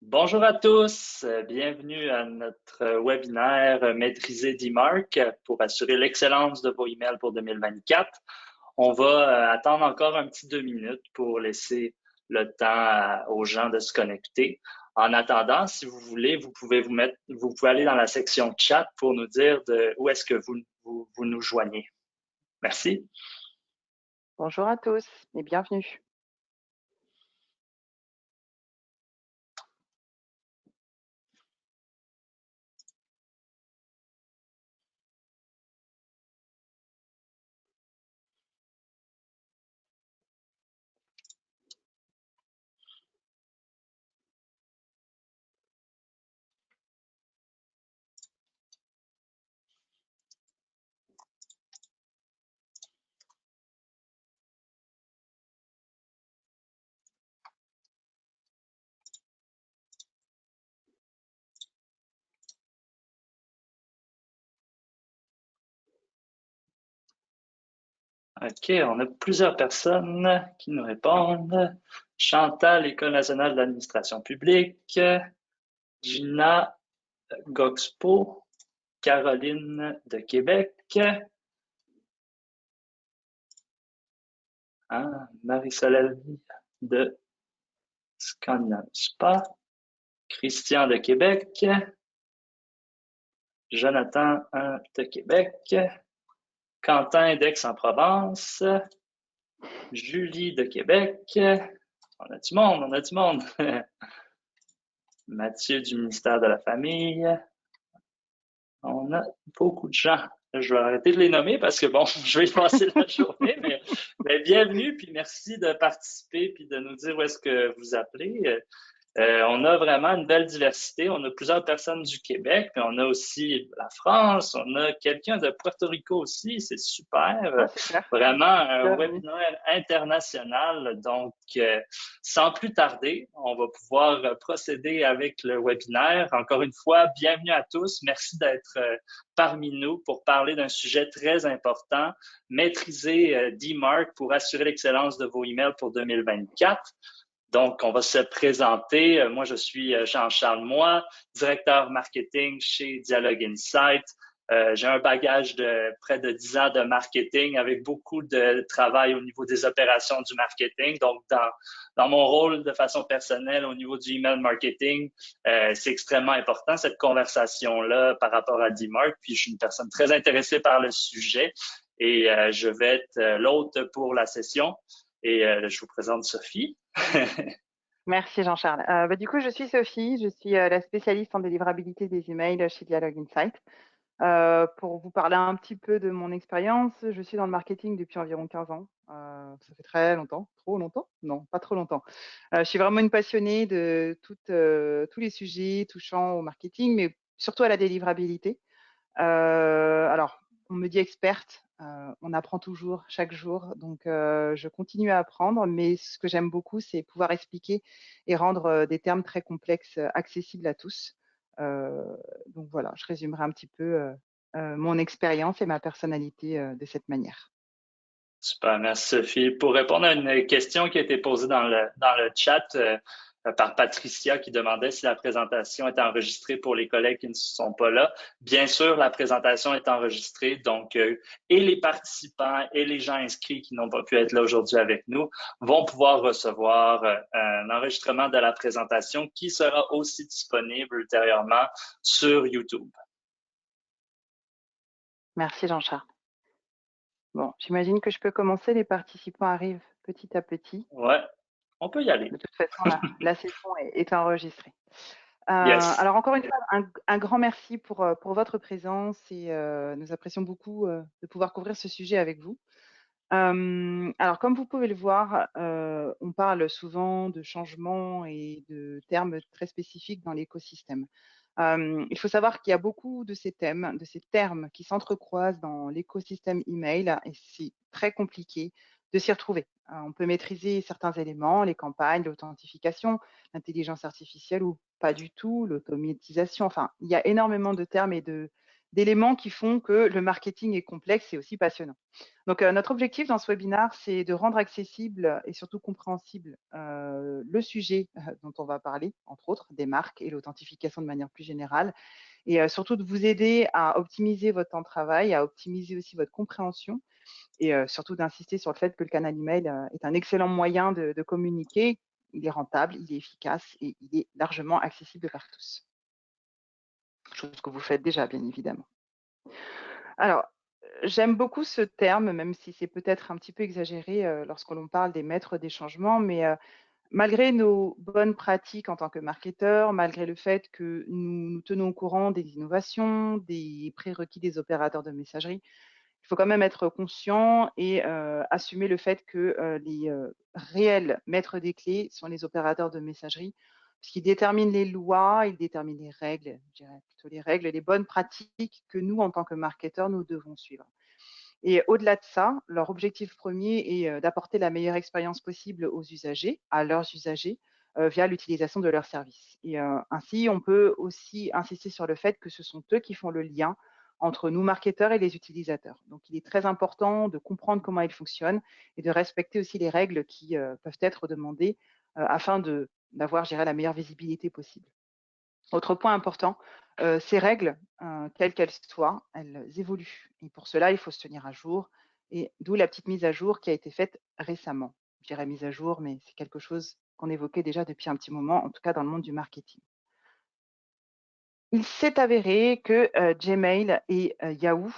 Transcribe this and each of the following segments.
Bonjour à tous, bienvenue à notre webinaire Maîtriser DMARC pour assurer l'excellence de vos emails pour 2024. On va attendre encore un petit 2 minutes pour laisser le temps aux gens de se connecter. En attendant, si vous voulez, vous pouvez aller dans la section chat pour nous dire de où est-ce que vous nous joignez. Merci. Bonjour à tous et bienvenue. OK, on a plusieurs personnes qui nous répondent. Chantal, École nationale de l'administration publique. Gina Goxpo, Caroline de Québec. Marie-Soleil de Scandinave Spa. Christian de Québec. Jonathan de Québec. Quentin d'Aix-en-Provence. Julie de Québec. On a du monde, on a du monde. Mathieu du ministère de la Famille. On a beaucoup de gens. Je vais arrêter de les nommer parce que bon, je vais y passer la journée, mais bienvenue, puis merci de participer, puis de nous dire où est-ce que vous appelez. On a vraiment une belle diversité. On a plusieurs personnes du Québec, puis on a aussi la France, on a quelqu'un de Puerto Rico aussi, c'est super. Ah, super. Vraiment un Bienvenue. webinaire international. Donc, sans plus tarder, on va pouvoir procéder avec le webinaire. Encore une fois, bienvenue à tous. Merci d'être parmi nous pour parler d'un sujet très important, maîtriser DMARC pour assurer l'excellence de vos emails pour 2024. Donc, on va se présenter. Moi, je suis Jean-Charles Moy, directeur marketing chez Dialogue Insight. J'ai un bagage de près de 10 ans de marketing avec beaucoup de travail au niveau des opérations du marketing. Donc, dans mon rôle de façon personnelle au niveau du email marketing, c'est extrêmement important cette conversation-là par rapport à DMARC. Puis, je suis une personne très intéressée par le sujet et je vais être l'hôte pour la session. Et je vous présente Sophie. Merci Jean-Charles. Du coup, je suis Sophie, je suis la spécialiste en délivrabilité des emails chez Dialogue Insight. Pour vous parler un petit peu de mon expérience, je suis dans le marketing depuis environ 15 ans. Ça fait très longtemps. Trop longtemps? Non, pas trop longtemps. Je suis vraiment une passionnée de tous les sujets touchant au marketing, mais surtout à la délivrabilité. Alors, on me dit experte, on apprend toujours, chaque jour, donc je continue à apprendre, mais ce que j'aime beaucoup, c'est pouvoir expliquer et rendre des termes très complexes accessibles à tous. Donc voilà, je résumerai un petit peu mon expérience et ma personnalité de cette manière. Super, merci Sophie. Pour répondre à une question qui a été posée dans le chat par Patricia qui demandait si la présentation est enregistrée pour les collègues qui ne sont pas là. Bien sûr, la présentation est enregistrée, donc et les participants et les gens inscrits qui n'ont pas pu être là aujourd'hui avec nous vont pouvoir recevoir un enregistrement de la présentation qui sera aussi disponible ultérieurement sur YouTube. Merci Jean-Charles. Bon, j'imagine que je peux commencer. Les participants arrivent petit à petit. Ouais, on peut y aller. De toute façon, la session est enregistrée. Yes. Alors encore une fois, un grand merci pour votre présence et nous apprécions beaucoup de pouvoir couvrir ce sujet avec vous. Alors comme vous pouvez le voir, on parle souvent de changements et de termes très spécifiques dans l'écosystème. Il faut savoir qu'il y a beaucoup de ces thèmes, de ces termes qui s'entrecroisent dans l'écosystème email et c'est très compliqué de s'y retrouver. On peut maîtriser certains éléments, les campagnes, l'authentification, l'intelligence artificielle ou pas du tout, l'automatisation. Enfin, il y a énormément de termes et de d'éléments qui font que le marketing est complexe et aussi passionnant. Donc, notre objectif dans ce webinaire, c'est de rendre accessible et surtout compréhensible le sujet dont on va parler, entre autres, des marques et l'authentification de manière plus générale, et surtout de vous aider à optimiser votre temps de travail, à optimiser aussi votre compréhension, et surtout d'insister sur le fait que le canal email est un excellent moyen de communiquer. Il est rentable, il est efficace et il est largement accessible par tous. Chose que vous faites déjà, bien évidemment. Alors, j'aime beaucoup ce terme, même si c'est peut-être un petit peu exagéré lorsque l'on parle des maîtres des changements, mais malgré nos bonnes pratiques en tant que marketeurs, malgré le fait que nous nous tenons au courant des innovations, des prérequis des opérateurs de messagerie, il faut quand même être conscient et assumer le fait que les réels maîtres des clés sont les opérateurs de messagerie, puisqu'ils déterminent les lois, ils déterminent les règles, je dirais plutôt les règles, les bonnes pratiques que nous, en tant que marketeurs, nous devons suivre. Et au-delà de ça, leur objectif premier est d'apporter la meilleure expérience possible aux usagers, à leurs usagers, via l'utilisation de leurs services. Et ainsi, on peut aussi insister sur le fait que ce sont eux qui font le lien entre nous, marketeurs, et les utilisateurs. Donc, il est très important de comprendre comment ils fonctionnent et de respecter aussi les règles qui peuvent être demandées afin d'avoir, je dirais, la meilleure visibilité possible. Autre point important, ces règles, quelles qu'elles soient, elles évoluent. Et pour cela, il faut se tenir à jour. Et d'où la petite mise à jour qui a été faite récemment. Je dirais mise à jour, mais c'est quelque chose qu'on évoquait déjà depuis un petit moment, en tout cas dans le monde du marketing. Il s'est avéré que Gmail et Yahoo,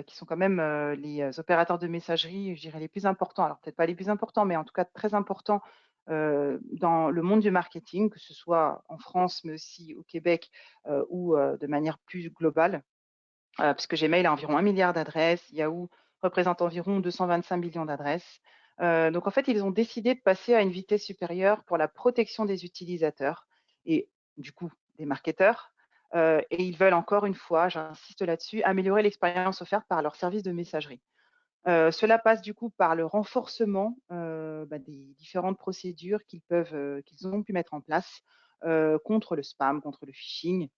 qui sont quand même les opérateurs de messagerie, je dirais les plus importants, alors peut-être pas les plus importants, mais en tout cas très importants dans le monde du marketing, que ce soit en France, mais aussi au Québec ou de manière plus globale, puisque Gmail a environ 1 milliard d'adresses, Yahoo représente environ 225 millions d'adresses. Donc en fait, ils ont décidé de passer à une vitesse supérieure pour la protection des utilisateurs et du coup des marketeurs. Et ils veulent encore une fois, j'insiste là-dessus, améliorer l'expérience offerte par leur service de messagerie. Cela passe du coup par le renforcement des différentes procédures qu'ils ont pu mettre en place contre le spam, contre le phishing,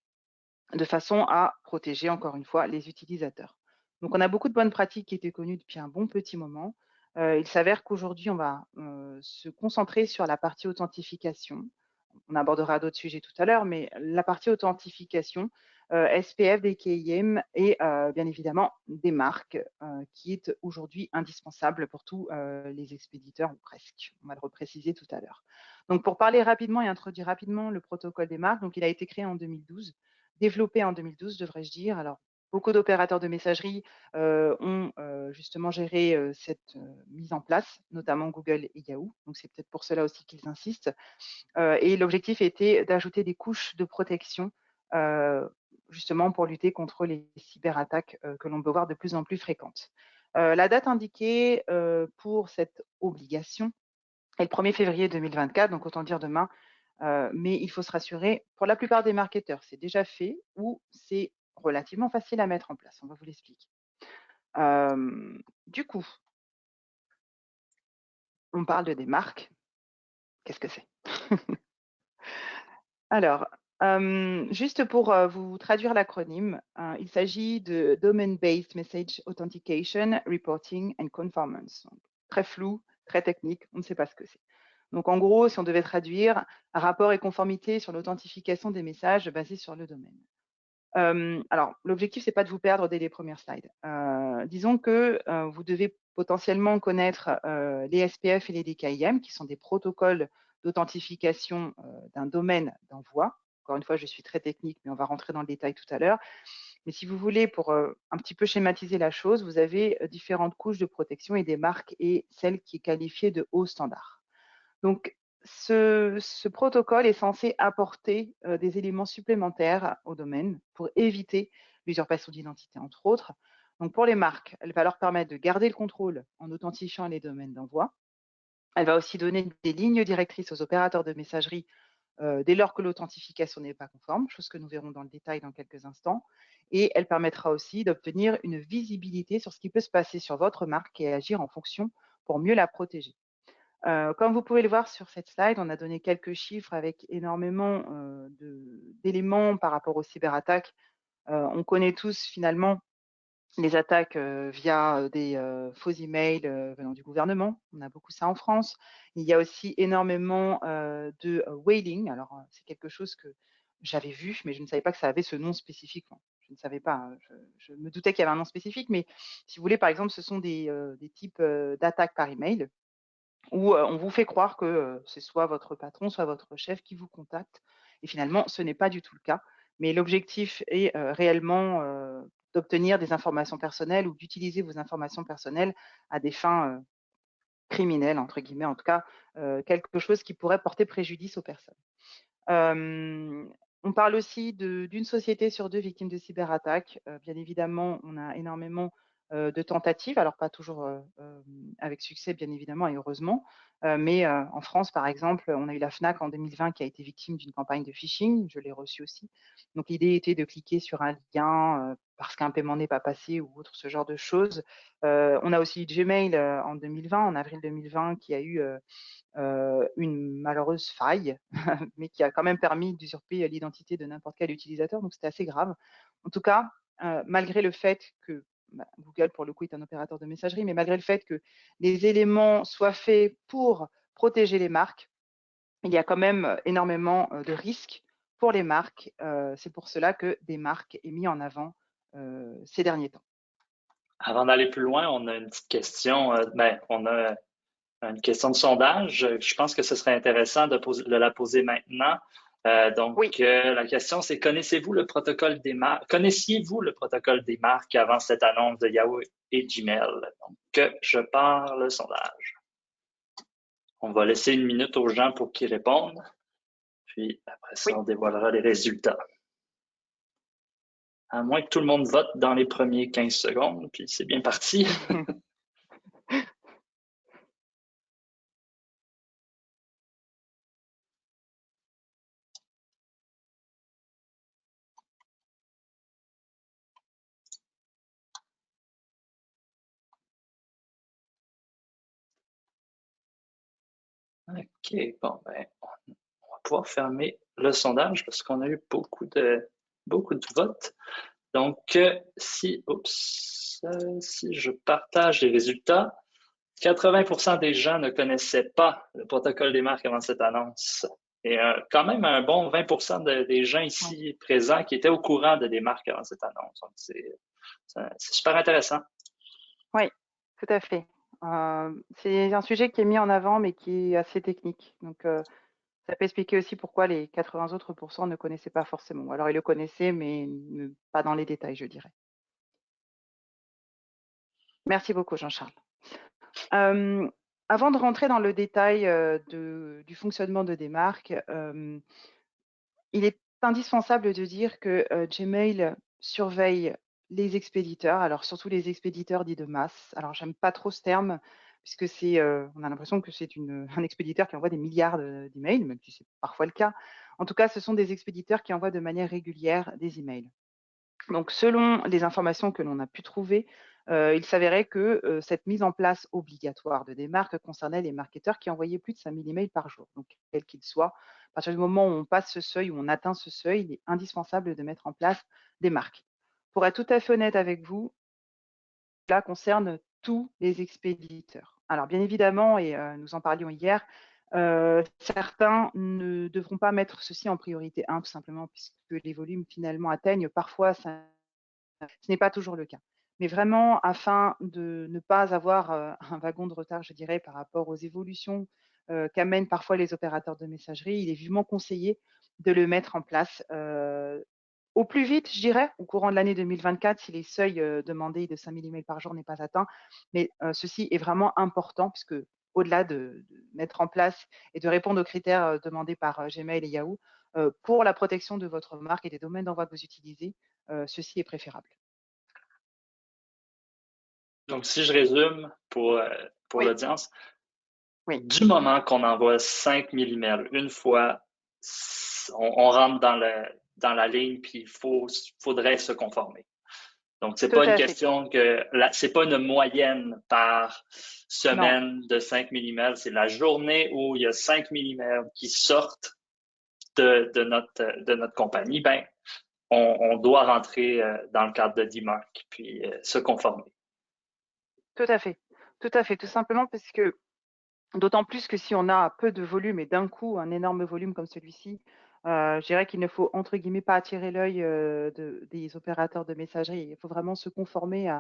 de façon à protéger encore une fois les utilisateurs. Donc on a beaucoup de bonnes pratiques qui étaient connues depuis un bon petit moment. Il s'avère qu'aujourd'hui, on va se concentrer sur la partie authentification. On abordera d'autres sujets tout à l'heure, mais la partie authentification, SPF, DKIM et bien évidemment des marques qui est aujourd'hui indispensable pour tous les expéditeurs, ou presque. On va le repréciser tout à l'heure. Donc pour parler rapidement et introduire rapidement le protocole des marques, donc il a été créé en 2012, développé en 2012, devrais-je dire. Alors, beaucoup d'opérateurs de messagerie ont justement géré cette mise en place, notamment Google et Yahoo. Donc, c'est peut-être pour cela aussi qu'ils insistent. Et l'objectif était d'ajouter des couches de protection justement pour lutter contre les cyberattaques que l'on peut voir de plus en plus fréquentes. La date indiquée pour cette obligation est le 1er février 2024, donc autant dire demain. Mais il faut se rassurer, pour la plupart des marketeurs, c'est déjà fait ou c'est relativement facile à mettre en place. On va vous l'expliquer. Du coup, on parle de des marques. Qu'est-ce que c'est? Alors, juste pour vous traduire l'acronyme, il s'agit de Domain-Based Message Authentication, Reporting and Conformance. Donc, très flou, très technique, on ne sait pas ce que c'est. Donc, en gros, si on devait traduire, rapport et conformité sur l'authentification des messages basés sur le domaine. Alors, l'objectif, c'est pas de vous perdre dès les premières slides. Disons que vous devez potentiellement connaître les SPF et les DKIM, qui sont des protocoles d'authentification d'un domaine d'envoi. Encore une fois, je suis très technique, mais on va rentrer dans le détail tout à l'heure. Mais si vous voulez, pour un petit peu schématiser la chose, vous avez différentes couches de protection et des marques et celle qui est qualifiée de haut standard. Donc, ce protocole est censé apporter des éléments supplémentaires au domaine pour éviter l'usurpation d'identité, entre autres. Donc, pour les marques, elle va leur permettre de garder le contrôle en authentifiant les domaines d'envoi. Elle va aussi donner des lignes directrices aux opérateurs de messagerie dès lors que l'authentification n'est pas conforme, chose que nous verrons dans le détail dans quelques instants. Et elle permettra aussi d'obtenir une visibilité sur ce qui peut se passer sur votre marque et agir en fonction pour mieux la protéger. Comme vous pouvez le voir sur cette slide, on a donné quelques chiffres avec énormément d'éléments par rapport aux cyberattaques. On connaît tous finalement les attaques via des faux emails venant du gouvernement. On a beaucoup ça en France. Il y a aussi énormément de whaling. Alors, c'est quelque chose que j'avais vu, mais je ne savais pas que ça avait ce nom spécifiquement. Je ne savais pas. Je me doutais qu'il y avait un nom spécifique, mais si vous voulez, par exemple, ce sont des types d'attaques par email où on vous fait croire que c'est soit votre patron, soit votre chef qui vous contacte. Et finalement, ce n'est pas du tout le cas. Mais l'objectif est réellement d'obtenir des informations personnelles ou d'utiliser vos informations personnelles à des fins criminelles, entre guillemets, en tout cas, quelque chose qui pourrait porter préjudice aux personnes. On parle aussi d'une société sur deux victimes de cyberattaques. Bien évidemment, on a énormément de tentatives, alors pas toujours avec succès, bien évidemment, et heureusement. Mais en France, par exemple, on a eu la FNAC en 2020 qui a été victime d'une campagne de phishing. Je l'ai reçue aussi. Donc, l'idée était de cliquer sur un lien parce qu'un paiement n'est pas passé ou autre, ce genre de choses. On a aussi Gmail en 2020, en avril 2020, qui a eu une malheureuse faille, mais qui a quand même permis d'usurper l'identité de n'importe quel utilisateur, donc c'était assez grave. En tout cas, malgré le fait que Google, pour le coup, est un opérateur de messagerie, mais malgré le fait que les éléments soient faits pour protéger les marques, il y a quand même énormément de risques pour les marques. C'est pour cela que des marques est mis en avant ces derniers temps. Avant d'aller plus loin, on a une petite question. On a une question de sondage. Je pense que ce serait intéressant de la poser maintenant. Oui, La question, c'est connaissiez-vous le protocole des marques avant cette annonce de Yahoo et Gmail? Donc, je pars le sondage. On va laisser une minute aux gens pour qu'ils répondent. Puis après ça, oui. on dévoilera les résultats. À moins que tout le monde vote dans les premiers 15 secondes, puis c'est bien parti. OK, bon, ben, on va pouvoir fermer le sondage parce qu'on a eu beaucoup de votes. Donc, si je partage les résultats, 80% des gens ne connaissaient pas le protocole des marques avant cette annonce. Et quand même un bon 20% des gens ici présents qui étaient au courant des marques avant cette annonce. Donc, c'est super intéressant. Oui, tout à fait. C'est un sujet qui est mis en avant, mais qui est assez technique. Donc, ça peut expliquer aussi pourquoi les 80 autres pourcents ne connaissaient pas forcément. Alors, ils le connaissaient, mais pas dans les détails, je dirais. Merci beaucoup, Jean-Charles. Avant de rentrer dans le détail du fonctionnement de des marques, il est indispensable de dire que Gmail surveille les expéditeurs, alors surtout les expéditeurs dits de masse. Alors, j'aime pas trop ce terme, puisque on a l'impression que c'est un expéditeur qui envoie des milliards d'emails, même si c'est parfois le cas. En tout cas, ce sont des expéditeurs qui envoient de manière régulière des emails. Donc, selon les informations que l'on a pu trouver, il s'avérait que cette mise en place obligatoire de des marques concernait les marketeurs qui envoyaient plus de 5000 emails par jour. Donc, quel qu'il soit, à partir du moment où on passe ce seuil, où on atteint ce seuil, il est indispensable de mettre en place des marques. Pour être tout à fait honnête avec vous, cela concerne tous les expéditeurs. Alors, bien évidemment, et nous en parlions hier, certains ne devront pas mettre ceci en priorité 1, tout simplement, puisque les volumes finalement atteignent parfois ça. Ce n'est pas toujours le cas. Mais vraiment, afin de ne pas avoir un wagon de retard, je dirais, par rapport aux évolutions qu'amènent parfois les opérateurs de messagerie, il est vivement conseillé de le mettre en place au plus vite, je dirais, au courant de l'année 2024, si les seuils demandés de 5000 emails par jour n'est pas atteint. Mais ceci est vraiment important puisque au-delà de mettre en place et de répondre aux critères demandés par Gmail et Yahoo, pour la protection de votre marque et des domaines d'envoi que vous utilisez, ceci est préférable. Donc, si je résume pour Oui, l'audience, oui, du moment qu'on envoie 5000 emails une fois, on rentre dans la ligne, puis faudrait se conformer. Donc, c'est tout pas une à fait. question c'est pas une moyenne par Non, semaine de 5000 emails, c'est la journée où il y a 5000 emails qui sortent de notre compagnie. Ben, on doit rentrer dans le cadre de DMARC, puis se conformer. Tout à fait. Tout à fait. Tout simplement parce que, d'autant plus que si on a peu de volume et d'un coup un énorme volume comme celui-ci, je dirais qu'il ne faut entre guillemets pas attirer l'œil des opérateurs de messagerie. Il faut vraiment se conformer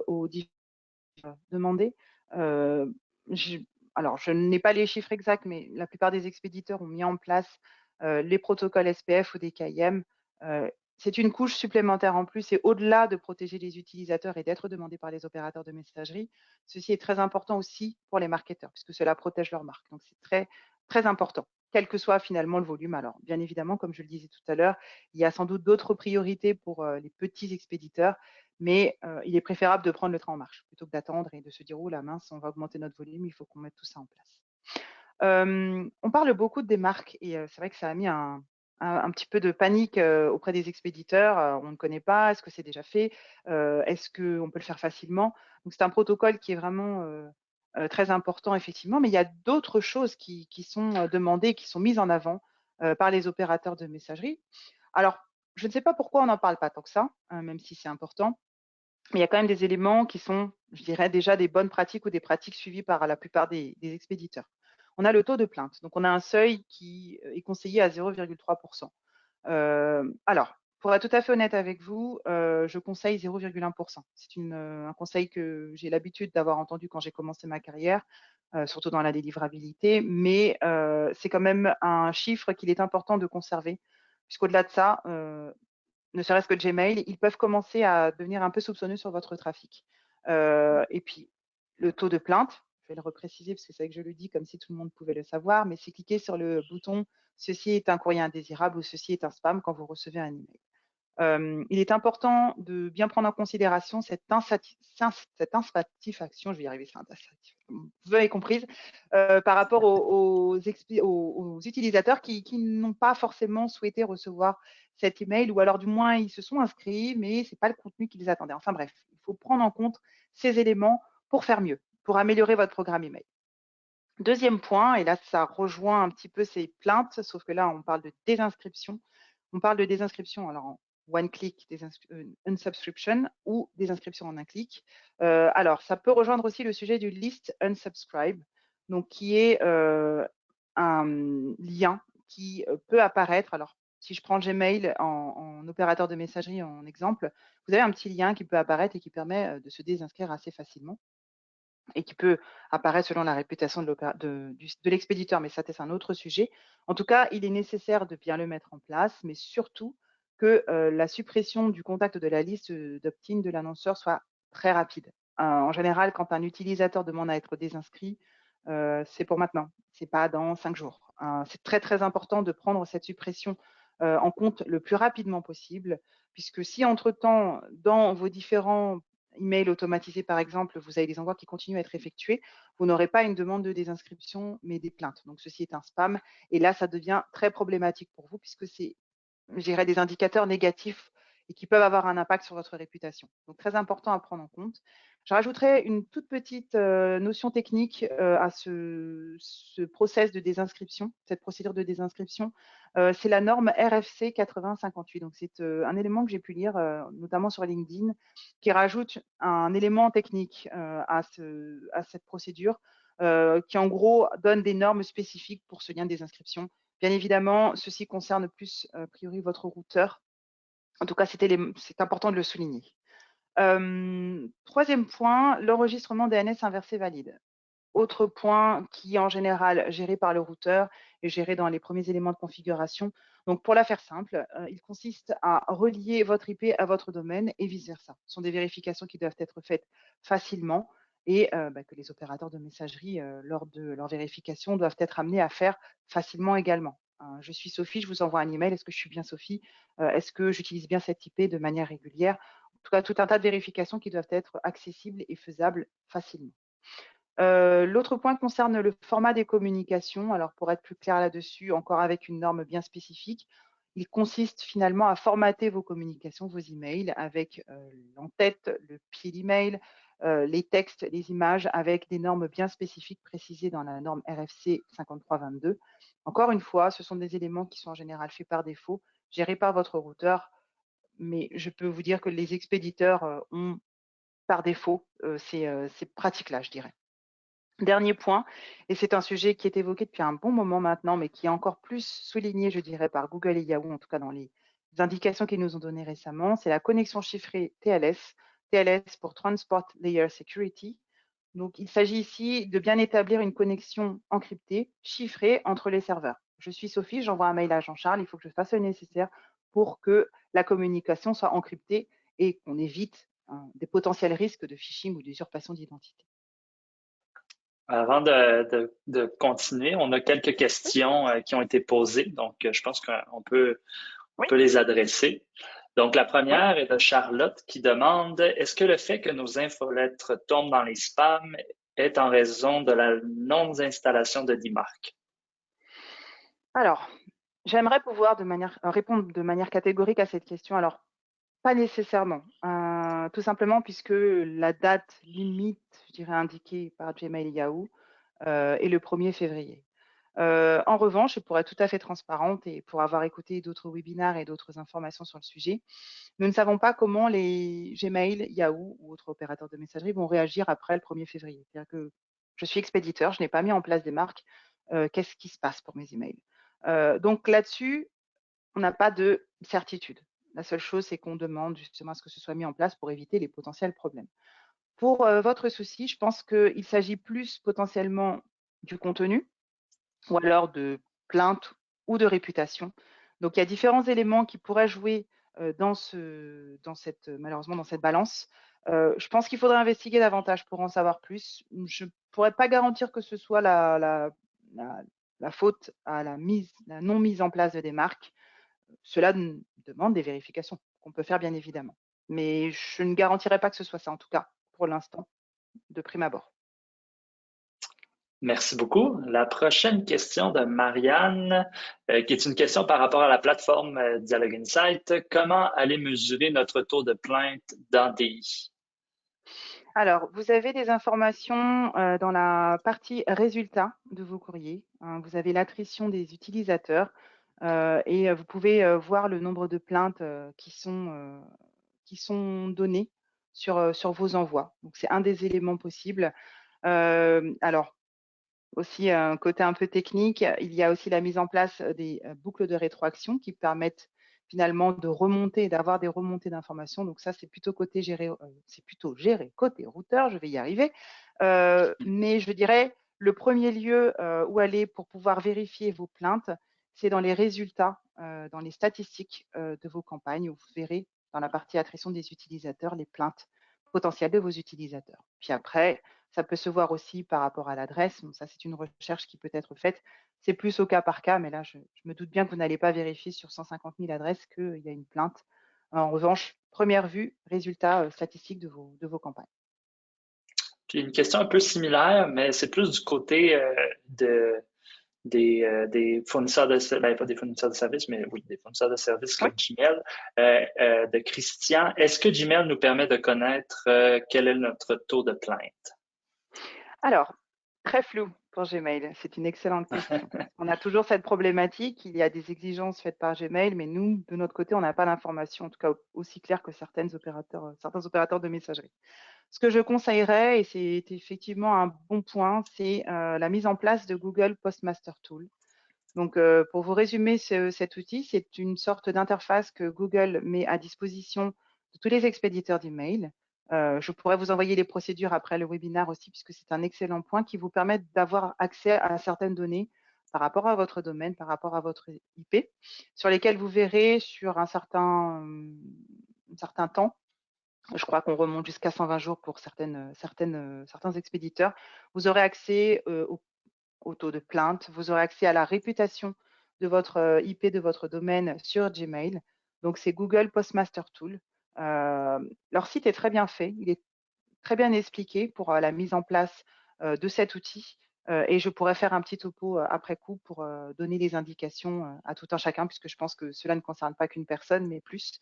aux demandés. Euh, je, alors, je n'ai pas les chiffres exacts, mais la plupart des expéditeurs ont mis en place les protocoles SPF ou des KIM. Euh, c'est une couche supplémentaire en plus et au-delà de protéger les utilisateurs et d'être demandé par les opérateurs de messagerie, ceci est très important aussi pour les marketeurs puisque cela protège leur marque. Donc, c'est très, très important, quel que soit finalement le volume. Alors, bien évidemment, comme je le disais tout à l'heure, il y a sans doute d'autres priorités pour les petits expéditeurs, mais il est préférable de prendre le train en marche plutôt que d'attendre et de se dire, oh la mince, on va augmenter notre volume, il faut qu'on mette tout ça en place. On parle beaucoup des marques et c'est vrai que ça a mis un petit peu de panique auprès des expéditeurs. On ne connaît pas, est-ce que c'est déjà fait? Est-ce qu'on peut le faire facilement? Donc c'est un protocole qui est vraiment très important effectivement, mais il y a d'autres choses qui sont demandées, qui sont mises en avant par les opérateurs de messagerie. Alors, je ne sais pas pourquoi on n'en parle pas tant que ça, même si c'est important. Mais il y a quand même des éléments qui sont, je dirais, déjà des bonnes pratiques ou des pratiques suivies par la plupart des expéditeurs. On a le taux de plainte. Donc, on a un seuil qui est conseillé à 0,3%. Alors, pour être tout à fait honnête avec vous, je conseille 0,1%. C'est un conseil que j'ai l'habitude d'avoir entendu quand j'ai commencé ma carrière, surtout dans la délivrabilité, mais c'est quand même un chiffre qu'il est important de conserver, puisqu'au-delà de ça, ne serait-ce que Gmail, ils peuvent commencer à devenir un peu soupçonneux sur votre trafic. Et puis, le taux de plainte, je vais le repréciser parce que c'est vrai que je le dis comme si tout le monde pouvait le savoir, mais c'est cliquer sur le bouton «Ceci est un courrier indésirable» ou «Ceci est un spam» quand vous recevez un email. Il est important de bien prendre en considération cette insatisfaction, je vais y arriver, c'est vous avez comprise, par rapport aux utilisateurs qui n'ont pas forcément souhaité recevoir cet email, ou alors du moins ils se sont inscrits, mais ce n'est pas le contenu qu'ils attendaient. Enfin bref, il faut prendre en compte ces éléments pour faire mieux, pour améliorer votre programme email. Deuxième point, et là ça rejoint un petit peu ces plaintes, sauf que là on parle de désinscription. On parle de désinscription alors en one click, unsubscription ou désinscription en un clic. Alors ça peut rejoindre aussi le sujet du list unsubscribe, donc qui est un lien qui peut apparaître. Alors si je prends Gmail en opérateur de messagerie en exemple, vous avez un petit lien qui peut apparaître et qui permet de se désinscrire assez facilement et qui peut apparaître selon la réputation de l'expéditeur, mais ça, c'est un autre sujet. En tout cas, il est nécessaire de bien le mettre en place, mais surtout que la suppression du contact de la liste d'opt-in de l'annonceur soit très rapide. En général, quand un utilisateur demande à être désinscrit, c'est pour maintenant, c'est pas dans 5 jours. C'est très, très important de prendre cette suppression en compte le plus rapidement possible, puisque si entre-temps, dans vos différents email automatisé, par exemple, vous avez des envois qui continuent à être effectués, vous n'aurez pas une demande de désinscription, mais des plaintes. Donc, ceci est un spam. Et là, ça devient très problématique pour vous puisque c'est, je dirais, des indicateurs négatifs et qui peuvent avoir un impact sur votre réputation. Donc, très important à prendre en compte. Je rajouterai une toute petite notion technique à ce process de désinscription, cette procédure de désinscription. C'est la norme RFC 8058. Donc, c'est un élément que j'ai pu lire, notamment sur LinkedIn, qui rajoute un élément technique à cette procédure, qui en gros donne des normes spécifiques pour ce lien de désinscription. Bien évidemment, ceci concerne plus, a priori, votre routeur. En tout cas, c'est important de le souligner. Troisième point, l'enregistrement DNS inversé valide. Autre point qui est en général géré par le routeur et géré dans les premiers éléments de configuration. Donc, pour la faire simple, il consiste à relier votre IP à votre domaine et vice-versa. Ce sont des vérifications qui doivent être faites facilement et que les opérateurs de messagerie, lors de leur vérification, doivent être amenés à faire facilement également. Je suis Sophie, je vous envoie un email. Est-ce que je suis bien Sophie? Est-ce que j'utilise bien cette IP de manière régulière? En tout cas, tout un tas de vérifications qui doivent être accessibles et faisables facilement. L'autre point concerne le format des communications. Alors, pour être plus clair là-dessus, encore avec une norme bien spécifique, il consiste finalement à formater vos communications, vos emails, avec l'entête, le pied d'email, les textes, les images, avec des normes bien spécifiques précisées dans la norme RFC 5322. Encore une fois, ce sont des éléments qui sont en général faits par défaut, gérés par votre routeur. mais je peux vous dire que les expéditeurs ont par défaut ces pratiques-là, je dirais. Dernier point, et c'est un sujet qui est évoqué depuis un bon moment maintenant, mais qui est encore plus souligné, je dirais, par Google et Yahoo, en tout cas dans les indications qu'ils nous ont données récemment, c'est la connexion chiffrée TLS, TLS pour Transport Layer Security. Donc, il s'agit ici de bien établir une connexion encryptée, chiffrée entre les serveurs. Je suis Sophie, j'envoie un mail à Jean-Charles, il faut que je fasse le nécessaire pour que la communication soit encryptée et qu'on évite des potentiels risques de phishing ou d'usurpation d'identité. Avant de continuer, on a quelques Oui, questions qui ont été posées, donc je pense qu'on peut, on oui, peut les adresser. Donc, la oui. première est de Charlotte qui demande, est-ce que le fait que nos infolettres tombent dans les spams est en raison de la non-installation de DMARC? Alors, j'aimerais pouvoir répondre de manière catégorique à cette question. Alors, pas nécessairement, tout simplement puisque la date limite, je dirais indiquée par Gmail et Yahoo, est le 1er février. En revanche, pour être tout à fait transparente et pour avoir écouté d'autres webinaires et d'autres informations sur le sujet, nous ne savons pas comment les Gmail, Yahoo ou autres opérateurs de messagerie vont réagir après le 1er février. C'est-à-dire que je suis expéditeur, je n'ai pas mis en place des marques. Qu'est-ce qui se passe pour mes emails? Donc là-dessus, on n'a pas de certitude. La seule chose, c'est qu'on demande justement à ce que ce soit mis en place pour éviter les potentiels problèmes. Pour votre souci, je pense qu'il s'agit plus potentiellement du contenu ou alors de plainte ou de réputation. Donc, il y a différents éléments qui pourraient jouer malheureusement dans cette balance. Je pense qu'il faudrait investiguer davantage pour en savoir plus. Je ne pourrais pas garantir que ce soit la faute à la non mise en place de des marques. Cela demande des vérifications qu'on peut faire bien évidemment. Mais je ne garantirais pas que ce soit ça, en tout cas, pour l'instant, de prime abord. Merci beaucoup. La prochaine question de Marianne, qui est une question par rapport à la plateforme Dialogue Insight. Comment aller mesurer notre taux de plainte dans DI? Alors, vous avez des informations dans la partie résultats de vos courriers. Vous avez l'attrition des utilisateurs et vous pouvez voir le nombre de plaintes qui sont données sur vos envois. Donc, c'est un des éléments possibles. Alors, aussi un côté un peu technique, il y a aussi la mise en place des boucles de rétroaction qui permettent finalement de remonter, d'avoir des remontées d'informations. Donc ça, c'est plutôt géré côté routeur, je vais y arriver. Mais je dirais, le premier lieu où aller pour pouvoir vérifier vos plaintes, c'est dans les résultats, dans les statistiques de vos campagnes, où vous verrez dans la partie attrition des utilisateurs les plaintes potentielles de vos utilisateurs. Puis après, ça peut se voir aussi par rapport à l'adresse. Bon, ça, c'est une recherche qui peut être faite. C'est plus au cas par cas, mais là, je me doute bien que vous n'allez pas vérifier sur 150 000 adresses qu'il y a une plainte. En revanche, première vue, résultat statistique de vos campagnes. Puis une question un peu similaire, mais c'est plus du côté des fournisseurs ben, pas des fournisseurs de services, mais oui, des fournisseurs de services Oui. comme Gmail, de Christian. Est-ce que Gmail nous permet de connaître quel est notre taux de plainte? Alors, très flou pour Gmail. C'est une excellente question. On a toujours cette problématique. Il y a des exigences faites par Gmail, mais nous, de notre côté, on n'a pas d'informations, en tout cas aussi claires que certains opérateurs de messagerie. Ce que je conseillerais, et c'est effectivement un bon point, c'est la mise en place de Google Postmaster Tool. Donc, pour vous résumer cet outil, c'est une sorte d'interface que Google met à disposition de tous les expéditeurs d'email. Je pourrais vous envoyer les procédures après le webinaire aussi, puisque c'est un excellent point qui vous permet d'avoir accès à certaines données par rapport à votre domaine, par rapport à votre IP, sur lesquelles vous verrez sur un certain temps. Je crois qu'on remonte jusqu'à 120 jours pour certains expéditeurs. Vous aurez accès au taux de plainte, vous aurez accès à la réputation de votre IP, de votre domaine sur Gmail. Donc, c'est Google Postmaster Tool. Leur site est très bien fait, il est très bien expliqué pour la mise en place de cet outil. Et je pourrais faire un petit topo après coup pour donner des indications à tout un chacun, puisque je pense que cela ne concerne pas qu'une personne, mais plus.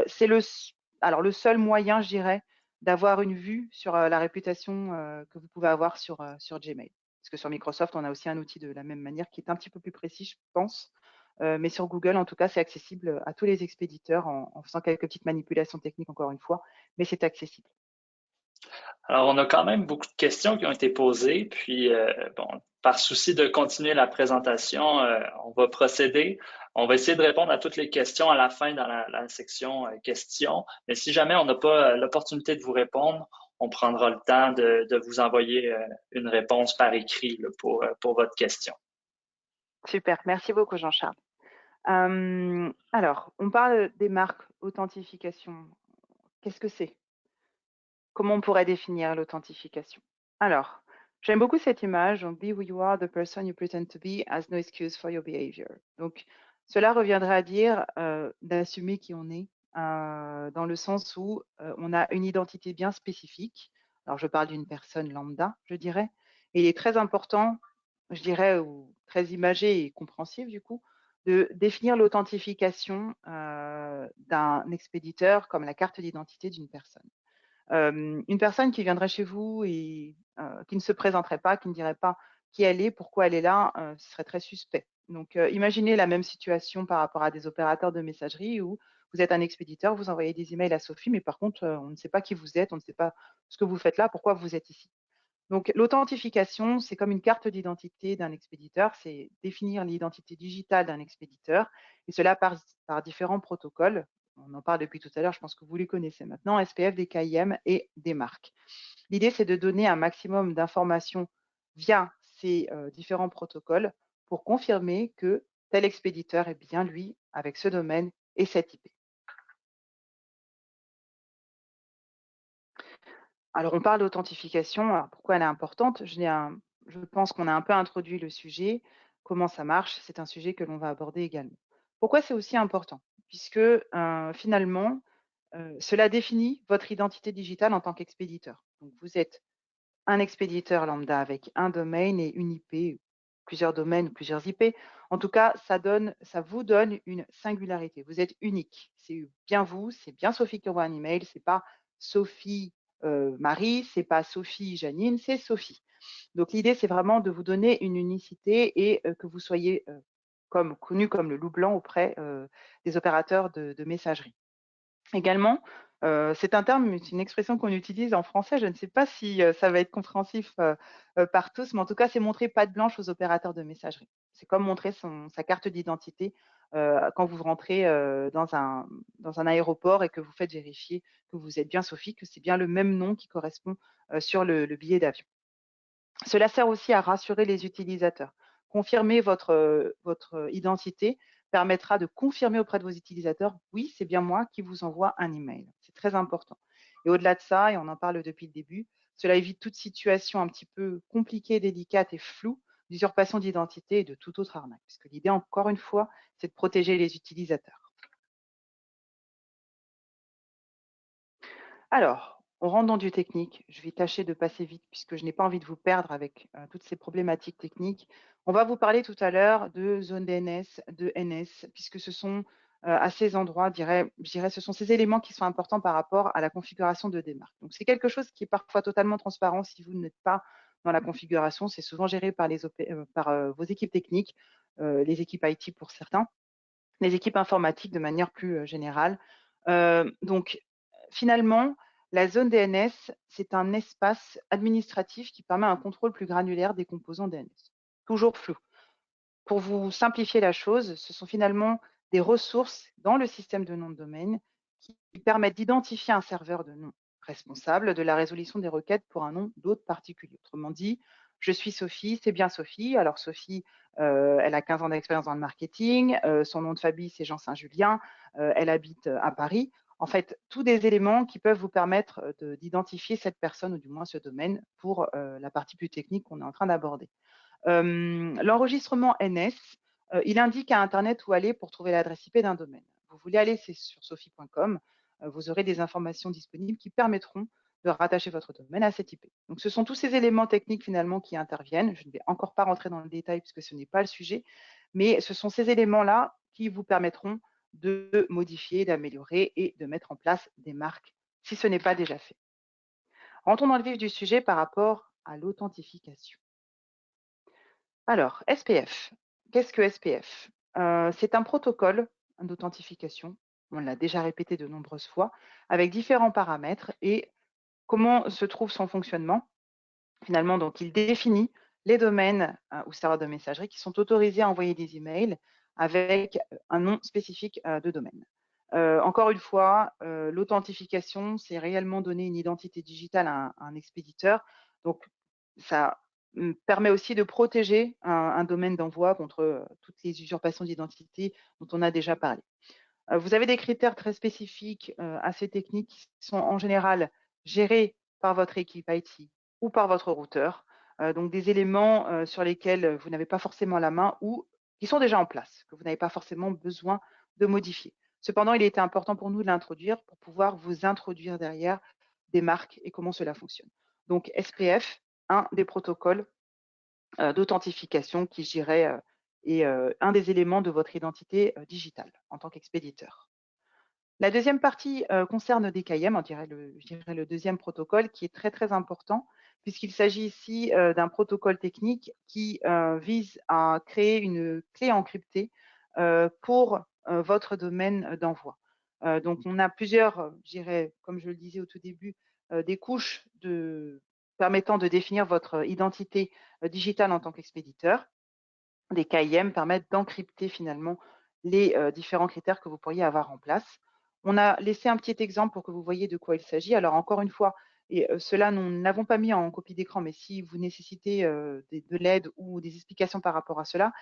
C'est le seul moyen, je dirais, d'avoir une vue sur la réputation que vous pouvez avoir sur Gmail. Parce que sur Microsoft, on a aussi un outil de la même manière qui est un petit peu plus précis, je pense. mais sur Google, en tout cas, c'est accessible à tous les expéditeurs en faisant quelques petites manipulations techniques, encore une fois, mais c'est accessible. Alors, on a quand même beaucoup de questions qui ont été posées, puis bon, par souci de continuer la présentation, on va procéder. On va essayer de répondre à toutes les questions à la fin dans la section questions. Mais si jamais on n'a pas l'opportunité de vous répondre, on prendra le temps de vous envoyer une réponse par écrit là, pour votre question. Super, merci beaucoup Jean-Charles. Alors, on parle des marques authentification. Qu'est-ce que c'est? Comment on pourrait définir l'authentification? Alors, j'aime beaucoup cette image. Donc, be who you are, the person you pretend to be has no excuse for your behavior. Donc, cela reviendrait à dire d'assumer qui on est, dans le sens où on a une identité bien spécifique. Alors, je parle d'une personne lambda, je dirais. Et il est très important, je dirais, ou très imagé et compréhensif du coup, de définir l'authentification d'un expéditeur comme la carte d'identité d'une personne. Une personne qui viendrait chez vous et qui ne se présenterait pas, qui ne dirait pas qui elle est, pourquoi elle est là, ce serait très suspect. Donc, imaginez la même situation par rapport à des opérateurs de messagerie où vous êtes un expéditeur, vous envoyez des emails à Sophie, mais par contre, on ne sait pas qui vous êtes, on ne sait pas ce que vous faites là, pourquoi vous êtes ici. Donc, l'authentification, c'est comme une carte d'identité d'un expéditeur, c'est définir l'identité digitale d'un expéditeur, et cela par différents protocoles. On en parle depuis tout à l'heure, je pense que vous les connaissez maintenant, SPF, DKIM et des marques. L'idée, c'est de donner un maximum d'informations via ces différents protocoles pour confirmer que tel expéditeur est bien lui avec ce domaine et cette IP. Alors, on parle d'authentification. Alors, pourquoi elle est importante? Je pense qu'on a un peu introduit le sujet. Comment ça marche? C'est un sujet que l'on va aborder également. Pourquoi c'est aussi important? Puisque finalement, cela définit votre identité digitale en tant qu'expéditeur. Donc, vous êtes un expéditeur lambda avec un domaine et une IP, plusieurs domaines, plusieurs IP. En tout cas, ça vous donne une singularité. Vous êtes unique. C'est bien vous, c'est bien Sophie qui envoie un email, c'est pas Sophie Marie, c'est pas Sophie Janine, c'est Sophie. Donc l'idée, c'est vraiment de vous donner une unicité et que vous soyez connu comme le loup blanc auprès des opérateurs de messagerie. Également, c'est un terme, c'est une expression qu'on utilise en français. Je ne sais pas si ça va être compréhensif par tous, mais en tout cas, c'est montrer patte blanche aux opérateurs de messagerie. C'est comme montrer sa carte d'identité quand vous rentrez dans un aéroport et que vous faites vérifier que vous êtes bien Sophie, que c'est bien le même nom qui correspond sur le billet d'avion. Cela sert aussi à rassurer les utilisateurs. Confirmer votre identité permettra de confirmer auprès de vos utilisateurs, oui, c'est bien moi qui vous envoie un email. C'est très important. Et au-delà de ça, et on en parle depuis le début, cela évite toute situation un petit peu compliquée, délicate et floue d'usurpation d'identité et de toute autre arnaque. Puisque l'idée, encore une fois, c'est de protéger les utilisateurs. Alors, on rentre dans du technique. Je vais tâcher de passer vite puisque je n'ai pas envie de vous perdre avec toutes ces problématiques techniques. On va vous parler tout à l'heure de zone DNS, de NS, puisque ce sont à ces endroits, je dirais, ce sont ces éléments qui sont importants par rapport à la configuration de démarque. Donc, c'est quelque chose qui est parfois totalement transparent si vous n'êtes pas dans la configuration. C'est souvent géré par, vos équipes techniques, les équipes IT pour certains, les équipes informatiques de manière plus générale. Donc, finalement, la zone DNS, c'est un espace administratif qui permet un contrôle plus granulaire des composants DNS. Toujours flou. Pour vous simplifier la chose, ce sont finalement des ressources dans le système de nom de domaine qui permettent d'identifier un serveur de nom responsable de la résolution des requêtes pour un nom d'hôte particulier. Autrement dit, je suis Sophie, c'est bien Sophie. Alors Sophie, elle a 15 ans d'expérience dans le marketing, son nom de famille c'est Jean Saint-Julien, elle habite à Paris. En fait, tous des éléments qui peuvent vous permettre d'identifier cette personne ou du moins ce domaine pour la partie plus technique qu'on est en train d'aborder. L'enregistrement NS, il indique à Internet où aller pour trouver l'adresse IP d'un domaine. Vous voulez aller sur sophie.com, vous aurez des informations disponibles qui permettront de rattacher votre domaine à cette IP. Donc, ce sont tous ces éléments techniques finalement qui interviennent. Je ne vais encore pas rentrer dans le détail puisque ce n'est pas le sujet, mais ce sont ces éléments-là qui vous permettront de modifier, d'améliorer et de mettre en place des marques si ce n'est pas déjà fait. Rentrons dans le vif du sujet par rapport à l'authentification. Alors, SPF. Qu'est-ce que SPF? c'est un protocole d'authentification, on l'a déjà répété de nombreuses fois, avec différents paramètres et comment se trouve son fonctionnement. Finalement, donc, il définit les domaines ou serveurs de messagerie qui sont autorisés à envoyer des emails avec un nom spécifique de domaine. Encore une fois, l'authentification, c'est réellement donner une identité digitale à un expéditeur. Donc, ça permet aussi de protéger un domaine d'envoi contre toutes les usurpations d'identité dont on a déjà parlé. Vous avez des critères très spécifiques, assez techniques, qui sont en général gérés par votre équipe IT ou par votre routeur. Donc des éléments sur lesquels vous n'avez pas forcément la main ou qui sont déjà en place, que vous n'avez pas forcément besoin de modifier. Cependant, il était important pour nous de l'introduire pour pouvoir vous introduire derrière des marques et comment cela fonctionne. Donc SPF, un des protocoles d'authentification qui, je dirais, est un des éléments de votre identité digitale en tant qu'expéditeur. La deuxième partie concerne DKIM, je dirais le deuxième protocole qui est très très important puisqu'il s'agit ici d'un protocole technique qui vise à créer une clé encryptée pour votre domaine d'envoi. Donc on a plusieurs, je dirais, comme je le disais au tout début, des couches permettant de définir votre identité digitale en tant qu'expéditeur. Des KIM permettent d'encrypter finalement les différents critères que vous pourriez avoir en place. On a laissé un petit exemple pour que vous voyez de quoi il s'agit. Alors encore une fois, et cela nous n'avons pas mis en copie d'écran, mais si vous nécessitez de l'aide ou des explications par rapport à cela,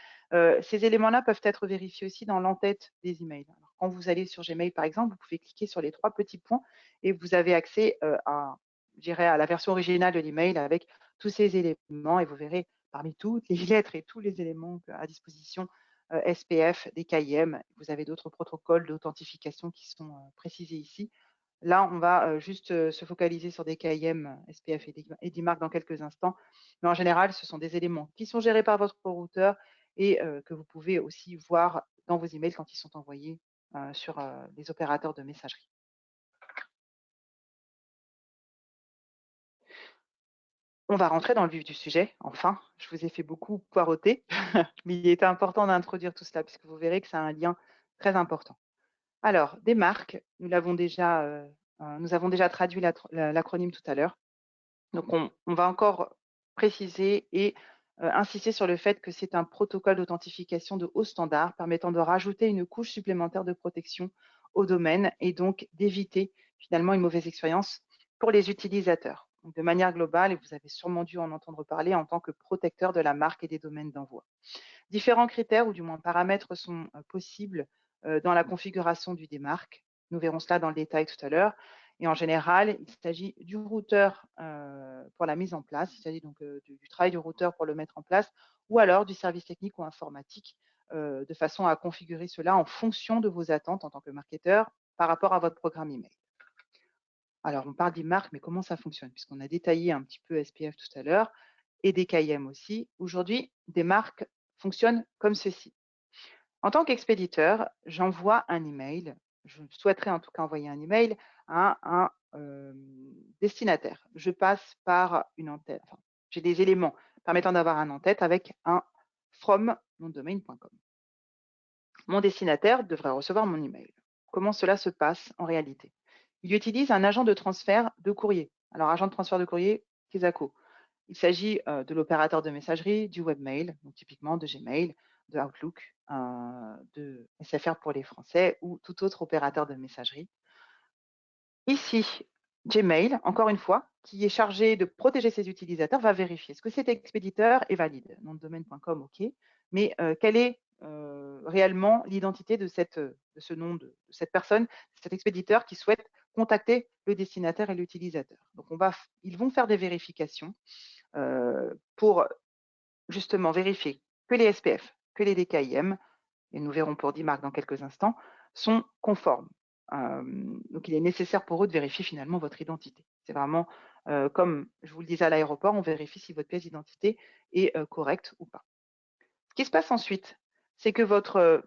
ces éléments-là peuvent être vérifiés aussi dans l'entête des emails. Alors, quand vous allez sur Gmail par exemple, vous pouvez cliquer sur les 3 petits points et vous avez accès à, je dirais, à la version originale de l'email avec tous ces éléments et vous verrez parmi toutes les lettres et tous les éléments à disposition SPF, des KIM. Vous avez d'autres protocoles d'authentification qui sont précisés ici. Là, on va juste se focaliser sur des KIM, SPF et DMARC dans quelques instants. Mais en général, ce sont des éléments qui sont gérés par votre routeur et que vous pouvez aussi voir dans vos emails quand ils sont envoyés sur les opérateurs de messagerie. On va rentrer dans le vif du sujet, enfin. Je vous ai fait beaucoup poireauter, mais il était important d'introduire tout cela puisque vous verrez que ça a un lien très important. Alors, des marques, nous avons déjà traduit l'acronyme tout à l'heure. Donc, on va encore préciser et insister sur le fait que c'est un protocole d'authentification de haut standard permettant de rajouter une couche supplémentaire de protection au domaine et donc d'éviter finalement une mauvaise expérience pour les utilisateurs. Donc, de manière globale, et vous avez sûrement dû en entendre parler en tant que protecteur de la marque et des domaines d'envoi. Différents critères ou du moins paramètres sont possibles dans la configuration du démarque. Nous verrons cela dans le détail tout à l'heure. Et en général, il s'agit du routeur pour la mise en place, il s'agit donc du travail du routeur pour le mettre en place, ou alors du service technique ou informatique, de façon à configurer cela en fonction de vos attentes en tant que marketeur par rapport à votre programme email. Alors, on parle des marques, mais comment ça fonctionne? Puisqu'on a détaillé un petit peu SPF tout à l'heure et des KIM aussi. Aujourd'hui, des marques fonctionnent comme ceci. En tant qu'expéditeur, j'envoie un email. Je souhaiterais en tout cas envoyer un email à un destinataire. Je passe par une en-tête. Enfin, j'ai des éléments permettant d'avoir un en-tête avec un from mondomain.com. Mon destinataire devrait recevoir mon email. Comment cela se passe en réalité? Il utilise un agent de transfert de courrier. Alors, agent de transfert de courrier, Kesako. Il s'agit de l'opérateur de messagerie, du webmail, donc typiquement de Gmail, de Outlook, de SFR pour les Français ou tout autre opérateur de messagerie. Ici, Gmail, encore une fois, qui est chargé de protéger ses utilisateurs, va vérifier est-ce que cet expéditeur est valide. Nom de domaine.com, OK, mais quelle est réellement l'identité de ce nom de cette personne, cet expéditeur qui souhaite contacter le destinataire et l'utilisateur. Donc, ils vont faire des vérifications pour justement vérifier que les SPF, que les DKIM, et nous verrons pour DMARC dans quelques instants, sont conformes. Donc, il est nécessaire pour eux de vérifier finalement votre identité. C'est vraiment comme je vous le disais à l'aéroport, on vérifie si votre pièce d'identité est correcte ou pas. Ce qui se passe ensuite, c'est que votre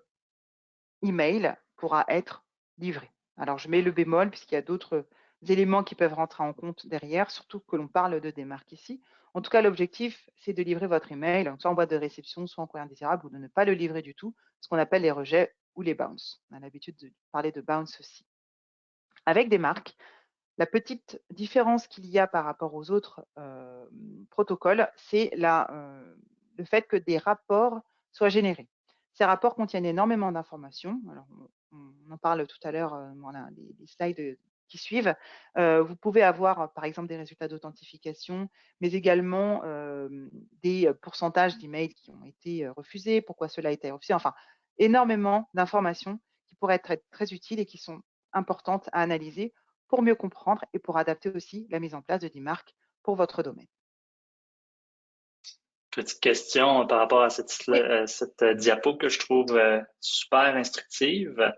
email pourra être livré. Alors, je mets le bémol puisqu'il y a d'autres éléments qui peuvent rentrer en compte derrière, surtout que l'on parle de démarque ici. En tout cas, l'objectif, c'est de livrer votre email, soit en boîte de réception, soit en courrier indésirable, ou de ne pas le livrer du tout, ce qu'on appelle les rejets ou les bounce. On a l'habitude de parler de bounce aussi. Avec des marques, la petite différence qu'il y a par rapport aux autres protocoles, c'est le fait que des rapports soient générés. Ces rapports contiennent énormément d'informations. Alors, on en parle tout à l'heure dans les slides qui suivent. Vous pouvez avoir, par exemple, des résultats d'authentification, mais également des pourcentages d'emails qui ont été refusés, pourquoi cela a été refusé. Enfin, énormément d'informations qui pourraient être très utiles et qui sont importantes à analyser pour mieux comprendre et pour adapter aussi la mise en place de DMARC pour votre domaine. Petite question par rapport à Oui. cette diapo que je trouve super instructive.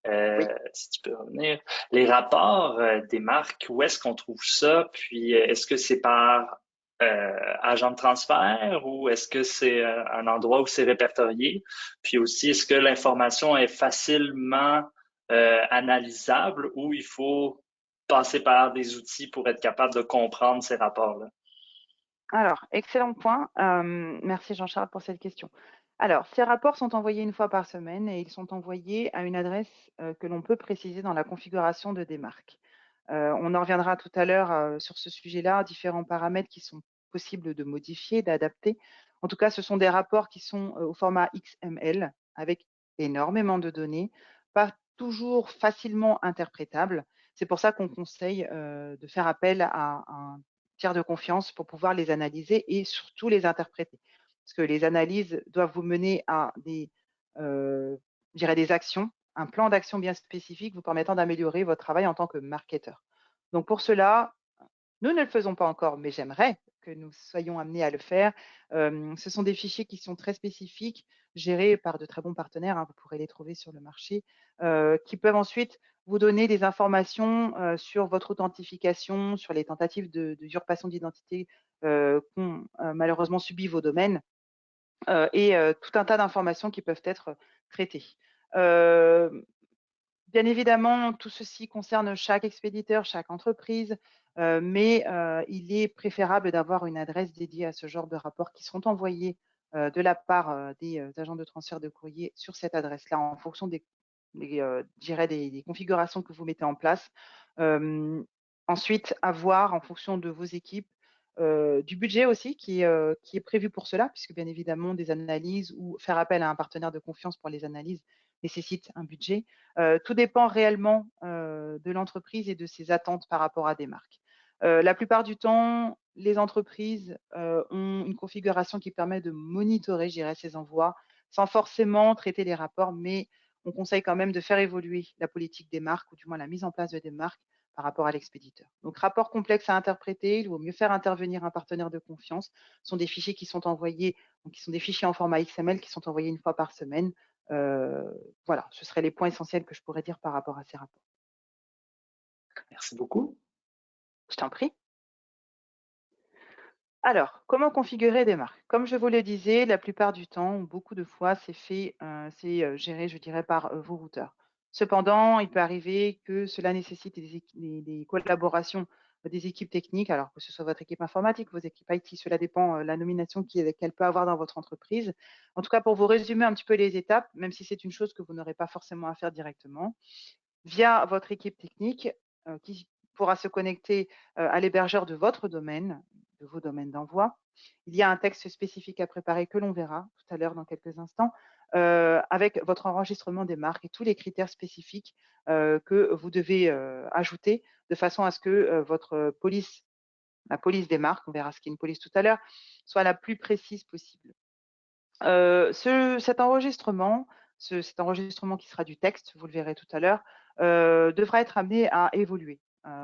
Oui. Si tu peux revenir. Les rapports des marques, où est-ce qu'on trouve ça? Puis, est-ce que c'est par agent de transfert ou est-ce que c'est un endroit où c'est répertorié? Puis aussi, est-ce que l'information est facilement analysable ou il faut passer par des outils pour être capable de comprendre ces rapports-là? Alors, excellent point. Merci Jean-Charles pour cette question. Alors, ces rapports sont envoyés une fois par semaine et ils sont envoyés à une adresse que l'on peut préciser dans la configuration de DMARC. On en reviendra tout à l'heure sur ce sujet-là, différents paramètres qui sont possibles de modifier, d'adapter. En tout cas, ce sont des rapports qui sont au format XML avec énormément de données, pas toujours facilement interprétables. C'est pour ça qu'on conseille de faire appel à un tiers de confiance pour pouvoir les analyser et surtout les interpréter. Parce que les analyses doivent vous mener à je dirais des actions, un plan d'action bien spécifique vous permettant d'améliorer votre travail en tant que marketeur. Donc pour cela, nous ne le faisons pas encore, mais j'aimerais que nous soyons amenés à le faire. Ce sont des fichiers qui sont très spécifiques, gérés par de très bons partenaires, hein, vous pourrez les trouver sur le marché, qui peuvent ensuite vous donner des informations sur votre authentification, sur les tentatives d'usurpation d'identité qu'ont malheureusement subi vos domaines, et tout un tas d'informations qui peuvent être traitées. Bien évidemment, tout ceci concerne chaque expéditeur, chaque entreprise, mais il est préférable d'avoir une adresse dédiée à ce genre de rapports qui seront envoyés de la part des agents de transfert de courrier sur cette adresse-là en fonction des configurations que vous mettez en place. Ensuite, à voir en fonction de vos équipes, du budget aussi qui est prévu pour cela, puisque bien évidemment, des analyses ou faire appel à un partenaire de confiance pour les analyses nécessite un budget. Tout dépend réellement de l'entreprise et de ses attentes par rapport à des marques. La plupart du temps, les entreprises ont une configuration qui permet de monitorer, je dirais, ces envois sans forcément traiter les rapports, mais on conseille quand même de faire évoluer la politique des marques ou du moins la mise en place de des marques par rapport à l'expéditeur. Donc, rapport complexe à interpréter, il vaut mieux faire intervenir un partenaire de confiance. Ce sont des fichiers qui sont envoyés, donc qui sont des fichiers en format XML qui sont envoyés une fois par semaine. Voilà, ce seraient les points essentiels que je pourrais dire par rapport à ces rapports. Merci beaucoup. Je t'en prie. Alors, comment configurer des marques? Comme je vous le disais, la plupart du temps, beaucoup de fois, c'est géré, je dirais, par vos routeurs. Cependant, il peut arriver que cela nécessite des collaborations des équipes techniques, alors que ce soit votre équipe informatique, vos équipes IT, cela dépend la nomination qu'elle peut avoir dans votre entreprise. En tout cas, pour vous résumer un petit peu les étapes, même si c'est une chose que vous n'aurez pas forcément à faire directement, via votre équipe technique qui pourra se connecter à l'hébergeur de votre domaine, de vos domaines d'envoi. Il y a un texte spécifique à préparer que l'on verra tout à l'heure dans quelques instants, avec votre enregistrement des marques et tous les critères spécifiques que vous devez ajouter de façon à ce que votre police, la police des marques, on verra ce qu'est une police tout à l'heure, soit la plus précise possible. Cet enregistrement, cet enregistrement qui sera du texte, vous le verrez tout à l'heure, devra être amené à évoluer,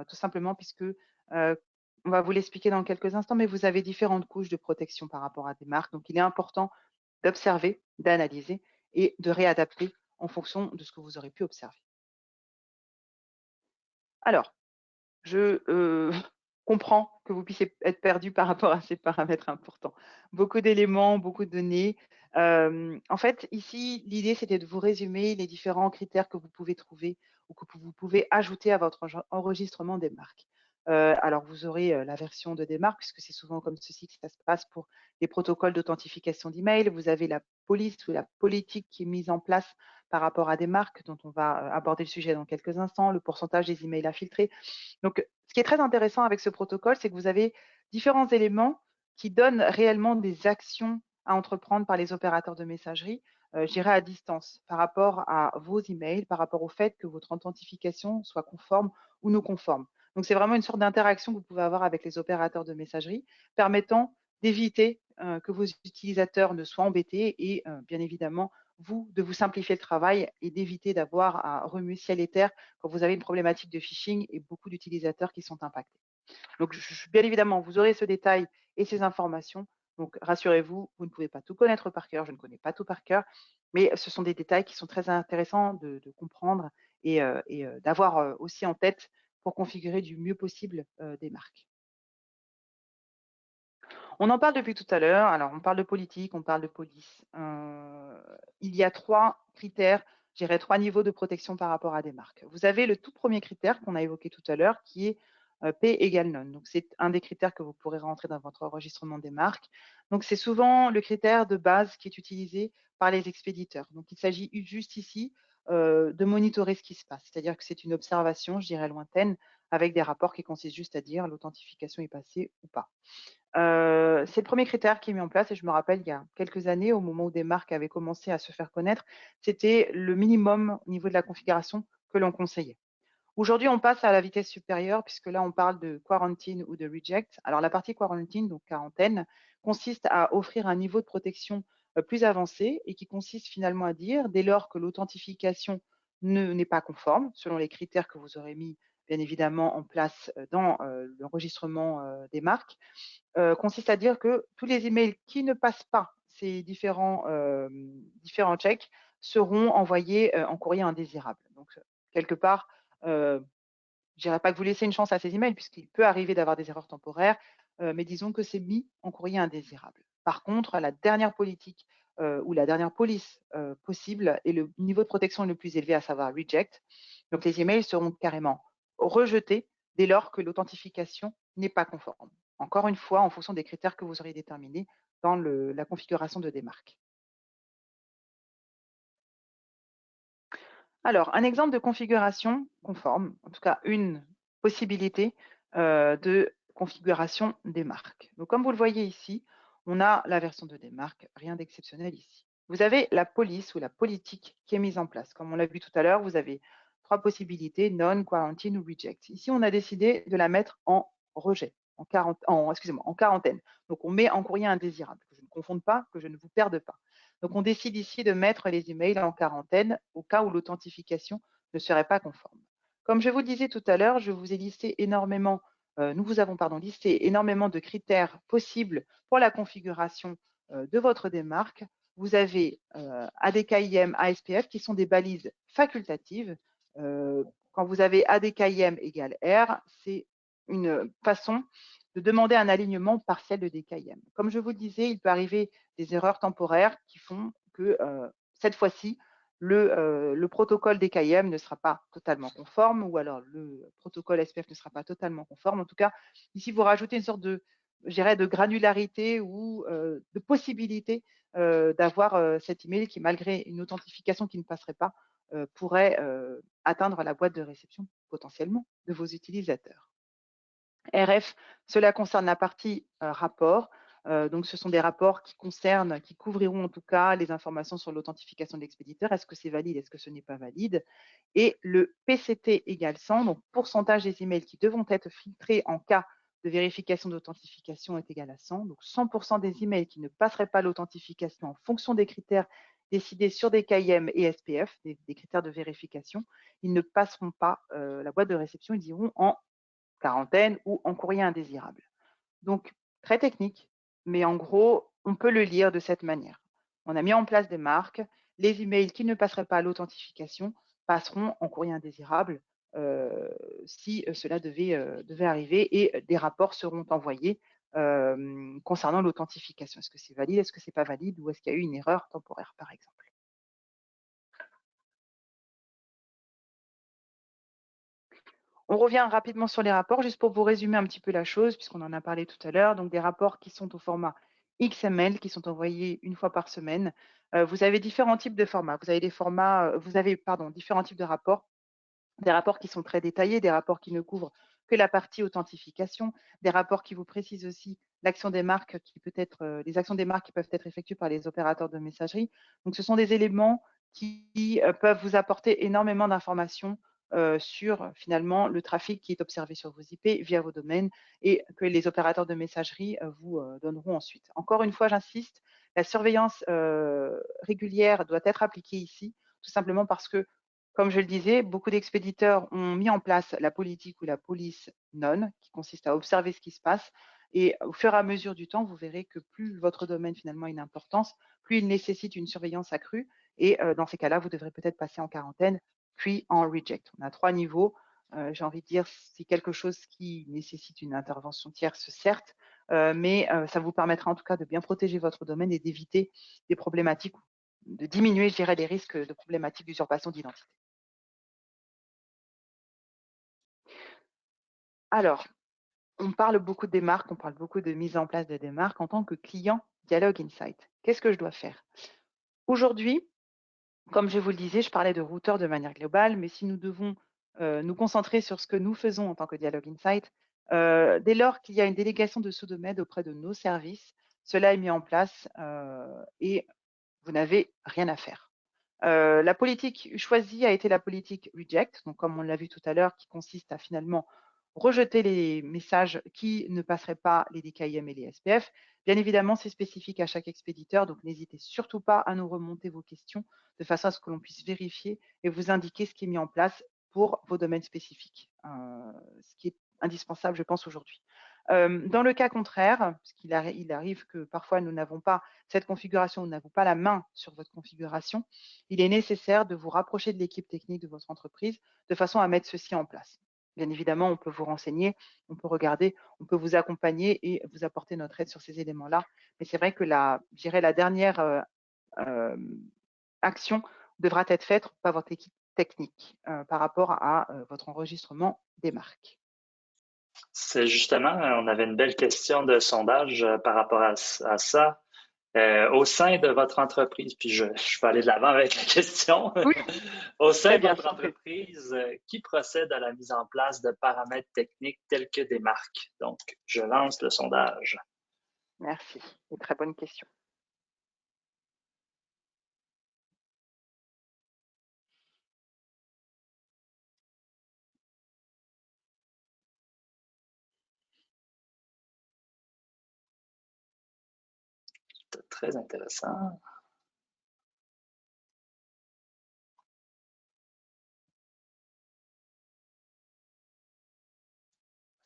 tout simplement puisque, on va vous l'expliquer dans quelques instants, mais vous avez différentes couches de protection par rapport à des marques. Donc il est important d'observer, d'analyser et de réadapter en fonction de ce que vous aurez pu observer. Alors, je comprends que vous puissiez être perdu par rapport à ces paramètres importants. Beaucoup d'éléments, beaucoup de données. En fait, ici, l'idée, c'était de vous résumer les différents critères que vous pouvez trouver ou que vous pouvez ajouter à votre enregistrement des marques. Alors, vous aurez la version de démarque, puisque c'est souvent comme ceci que ça se passe pour les protocoles d'authentification d'email. Vous avez la police ou la politique qui est mise en place par rapport à des marques, dont on va aborder le sujet dans quelques instants, le pourcentage des emails à filtrer. Donc, ce qui est très intéressant avec ce protocole, c'est que vous avez différents éléments qui donnent réellement des actions à entreprendre par les opérateurs de messagerie, je dirais à distance, par rapport à vos emails, par rapport au fait que votre authentification soit conforme ou non conforme. Donc, c'est vraiment une sorte d'interaction que vous pouvez avoir avec les opérateurs de messagerie, permettant d'éviter que vos utilisateurs ne soient embêtés et bien évidemment, vous, de vous simplifier le travail et d'éviter d'avoir à remuer ciel et terre quand vous avez une problématique de phishing et beaucoup d'utilisateurs qui sont impactés. Donc, bien évidemment, vous aurez ce détail et ces informations. Donc, rassurez-vous, vous ne pouvez pas tout connaître par cœur. Je ne connais pas tout par cœur, mais ce sont des détails qui sont très intéressants de comprendre et d'avoir aussi en tête pour configurer du mieux possible des marques. On en parle depuis tout à l'heure. Alors, on parle de politique, on parle de police. Il y a 3 critères, je dirais 3 niveaux de protection par rapport à des marques. Vous avez le tout premier critère qu'on a évoqué tout à l'heure, qui est P égale none. Donc, c'est un des critères que vous pourrez rentrer dans votre enregistrement des marques. Donc, c'est souvent le critère de base qui est utilisé par les expéditeurs. Donc, il s'agit juste ici de monitorer ce qui se passe. C'est-à-dire que c'est une observation, je dirais lointaine, avec des rapports qui consistent juste à dire l'authentification est passée ou pas. C'est le premier critère qui est mis en place et je me rappelle il y a quelques années, au moment où des marques avaient commencé à se faire connaître, c'était le minimum au niveau de la configuration que l'on conseillait. Aujourd'hui, on passe à la vitesse supérieure puisque là, on parle de quarantine ou de reject. Alors, la partie quarantine, donc quarantaine, consiste à offrir un niveau de protection plus avancé et qui consiste finalement à dire, dès lors que l'authentification n'est pas conforme, selon les critères que vous aurez mis bien évidemment en place dans l'enregistrement des marques, consiste à dire que tous les emails qui ne passent pas ces différents checks seront envoyés en courrier indésirable. Donc, quelque part, je dirais pas que vous laissez une chance à ces emails, puisqu'il peut arriver d'avoir des erreurs temporaires, mais disons que c'est mis en courrier indésirable. Par contre, la dernière politique ou la dernière police possible est le niveau de protection le plus élevé, à savoir reject. Donc, les emails seront carrément rejetés dès lors que l'authentification n'est pas conforme. Encore une fois, en fonction des critères que vous aurez déterminés dans la configuration de démarque. Alors, un exemple de configuration conforme, en tout cas une possibilité de configuration des marques. Donc, comme vous le voyez ici, on a la version de démarque, rien d'exceptionnel ici. Vous avez la police ou la politique qui est mise en place. Comme on l'a vu tout à l'heure, vous avez 3 possibilités, non, quarantine ou reject. Ici, on a décidé de la mettre en rejet, en quarantaine. Donc, on met en courrier indésirable, que je ne confonde pas, que je ne vous perde pas. Donc, on décide ici de mettre les emails en quarantaine au cas où l'authentification ne serait pas conforme. Comme je vous le disais tout à l'heure, je vous ai listé énormément, nous vous avons listé énormément de critères possibles pour la configuration de votre démarque. Vous avez ADKIM, ASPF qui sont des balises facultatives. Quand vous avez ADKIM égale R, c'est une façon de demander un alignement partiel de DKIM. Comme je vous le disais, il peut arriver des erreurs temporaires qui font que cette fois-ci, le protocole DKIM ne sera pas totalement conforme ou alors le protocole SPF ne sera pas totalement conforme. En tout cas, ici, vous rajoutez une sorte de, je dirais, de granularité ou de possibilité d'avoir cet email qui, malgré une authentification qui ne passerait pas, pourrait atteindre la boîte de réception potentiellement de vos utilisateurs. RF, cela concerne la partie rapport. Donc, ce sont des rapports qui concernent, qui couvriront en tout cas les informations sur l'authentification de l'expéditeur. Est-ce que c'est valide? Est-ce que ce n'est pas valide? Et le PCT égale 100, donc pourcentage des emails qui devront être filtrés en cas de vérification d'authentification est égal à 100. Donc, 100% des emails qui ne passeraient pas l'authentification en fonction des critères décidés sur des KIM et SPF, des critères de vérification, ils ne passeront pas la boîte de réception, ils iront en quarantaine ou en courrier indésirable. Donc, très technique, mais en gros, on peut le lire de cette manière. On a mis en place des marques. Les emails qui ne passeraient pas à l'authentification passeront en courrier indésirable si cela devait arriver et des rapports seront envoyés concernant l'authentification. Est-ce que c'est valide? Est-ce que c'est pas valide? Ou est-ce qu'il y a eu une erreur temporaire, par exemple? On revient rapidement sur les rapports, juste pour vous résumer un petit peu la chose, puisqu'on en a parlé tout à l'heure. Donc, des rapports qui sont au format XML, qui sont envoyés une fois par semaine. Vous avez différents types de formats. Vous avez différents types de rapports. Des rapports qui sont très détaillés, des rapports qui ne couvrent que la partie authentification, des rapports qui vous précisent aussi l'action des marques les actions des marques qui peuvent être effectuées par les opérateurs de messagerie. Donc, ce sont des éléments qui peuvent vous apporter énormément d'informations sur finalement le trafic qui est observé sur vos IP via vos domaines et que les opérateurs de messagerie vous donneront ensuite. Encore une fois, j'insiste, la surveillance régulière doit être appliquée ici, tout simplement parce que, comme je le disais, beaucoup d'expéditeurs ont mis en place la politique ou la police non, qui consiste à observer ce qui se passe. Et au fur et à mesure du temps, vous verrez que plus votre domaine finalement a une importance, plus il nécessite une surveillance accrue. Et dans ces cas-là, vous devrez peut-être passer en quarantaine, puis en reject. On a 3 niveaux. J'ai envie de dire, c'est quelque chose qui nécessite une intervention tierce, certes, mais ça vous permettra en tout cas de bien protéger votre domaine et d'éviter des problématiques, de diminuer, je dirais, les risques de problématiques d'usurpation d'identité. Alors, on parle beaucoup des marques, on parle beaucoup de mise en place de des marques en tant que client Dialogue Insight. Qu'est-ce que je dois faire? Aujourd'hui, comme je vous le disais, je parlais de routeurs de manière globale, mais si nous devons nous concentrer sur ce que nous faisons en tant que Dialogue Insight, dès lors qu'il y a une délégation de sous-domaine auprès de nos services, cela est mis en place et vous n'avez rien à faire. La politique choisie a été la politique reject, donc comme on l'a vu tout à l'heure, qui consiste à finalement rejeter les messages qui ne passeraient pas les DKIM et les SPF. Bien évidemment, c'est spécifique à chaque expéditeur, donc n'hésitez surtout pas à nous remonter vos questions de façon à ce que l'on puisse vérifier et vous indiquer ce qui est mis en place pour vos domaines spécifiques, ce qui est indispensable, je pense, aujourd'hui. Dans le cas contraire, parce qu'il arrive que parfois nous n'avons pas cette configuration, nous n'avons pas la main sur votre configuration, il est nécessaire de vous rapprocher de l'équipe technique de votre entreprise de façon à mettre ceci en place. Bien évidemment, on peut vous renseigner, on peut regarder, on peut vous accompagner et vous apporter notre aide sur ces éléments-là. Mais c'est vrai que la dernière action devra être faite par votre équipe technique par rapport à votre enregistrement des marques. C'est justement, on avait une belle question de sondage par rapport à ça. Au sein de votre entreprise, puis je vais aller de l'avant avec la question. Oui, Au sein très de bien. votre entreprise, qui procède à la mise en place de paramètres techniques tels que des marques? Donc, je lance le sondage. Merci. Une très bonne question. C'est très intéressant.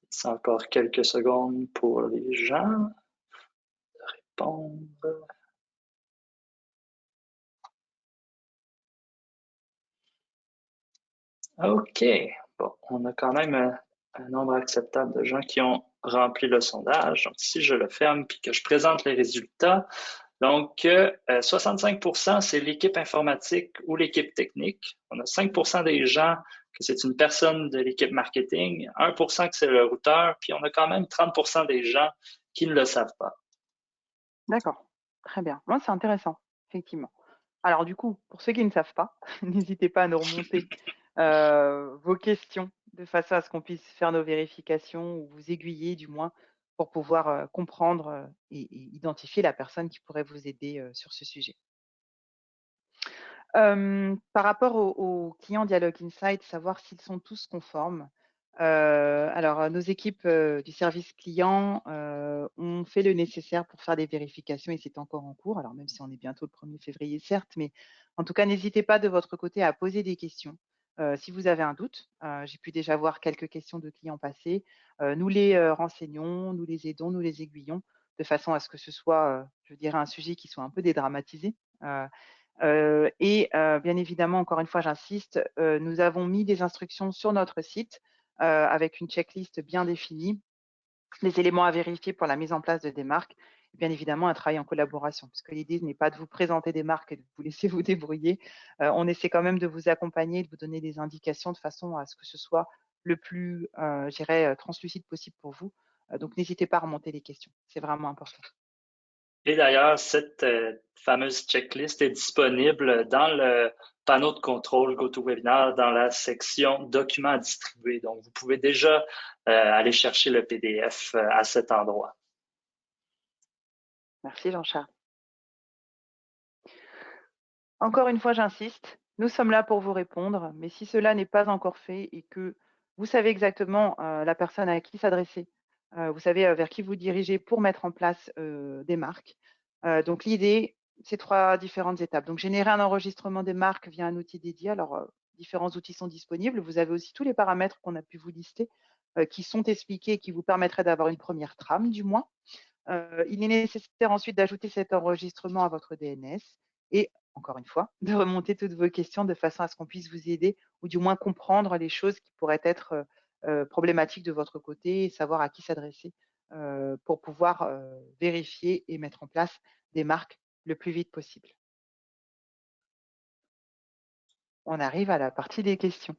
C'est encore quelques secondes pour les gens de répondre. OK. Bon, on a quand même un nombre acceptable de gens qui ont rempli le sondage. Donc, si je le ferme puis que je présente les résultats, donc 65%, c'est l'équipe informatique ou l'équipe technique. On a 5% des gens que c'est une personne de l'équipe marketing, 1% que c'est le routeur, puis on a quand même 30% des gens qui ne le savent pas. D'accord, très bien. Moi, c'est intéressant, effectivement. Alors du coup, pour ceux qui ne savent pas, n'hésitez pas à nous remonter vos questions de façon à ce qu'on puisse faire nos vérifications ou vous aiguiller du moins pour pouvoir comprendre et identifier la personne qui pourrait vous aider sur ce sujet. Par rapport aux clients Dialogue Insight, savoir s'ils sont tous conformes. Alors, nos équipes du service client ont fait le nécessaire pour faire des vérifications et c'est encore en cours. Alors, même si on est bientôt le 1er février, certes, mais en tout cas, n'hésitez pas de votre côté à poser des questions. Si vous avez un doute, j'ai pu déjà voir quelques questions de clients passés. Nous les renseignons, nous les aidons, nous les aiguillons de façon à ce que ce soit, je dirais, un sujet qui soit un peu dédramatisé. Bien évidemment, encore une fois, j'insiste, nous avons mis des instructions sur notre site avec une checklist bien définie, les éléments à vérifier pour la mise en place de des marques, et bien évidemment un travail en collaboration, parce que l'idée n'est pas de vous présenter des marques et de vous laisser vous débrouiller. On essaie quand même de vous accompagner, de vous donner des indications de façon à ce que ce soit le plus, je dirais, translucide possible pour vous. Donc, n'hésitez pas à remonter les questions. C'est vraiment important. Et d'ailleurs, cette fameuse checklist est disponible dans le panneau de contrôle GoToWebinar dans la section documents à distribuer. Donc, vous pouvez déjà aller chercher le PDF à cet endroit. Merci Jean-Charles. Encore une fois, j'insiste, nous sommes là pour vous répondre, mais si cela n'est pas encore fait et que vous savez exactement la personne à qui s'adresser, vous savez vers qui vous dirigez pour mettre en place des marques. Donc l'idée, c'est 3 différentes étapes. Donc générer un enregistrement des marques via un outil dédié. Alors différents outils sont disponibles. Vous avez aussi tous les paramètres qu'on a pu vous lister qui sont expliqués et qui vous permettraient d'avoir une première trame du moins. Il est nécessaire ensuite d'ajouter cet enregistrement à votre DNS et, encore une fois, de remonter toutes vos questions de façon à ce qu'on puisse vous aider ou du moins comprendre les choses qui pourraient être problématiques de votre côté et savoir à qui s'adresser pour pouvoir vérifier et mettre en place des marques le plus vite possible. On arrive à la partie des questions.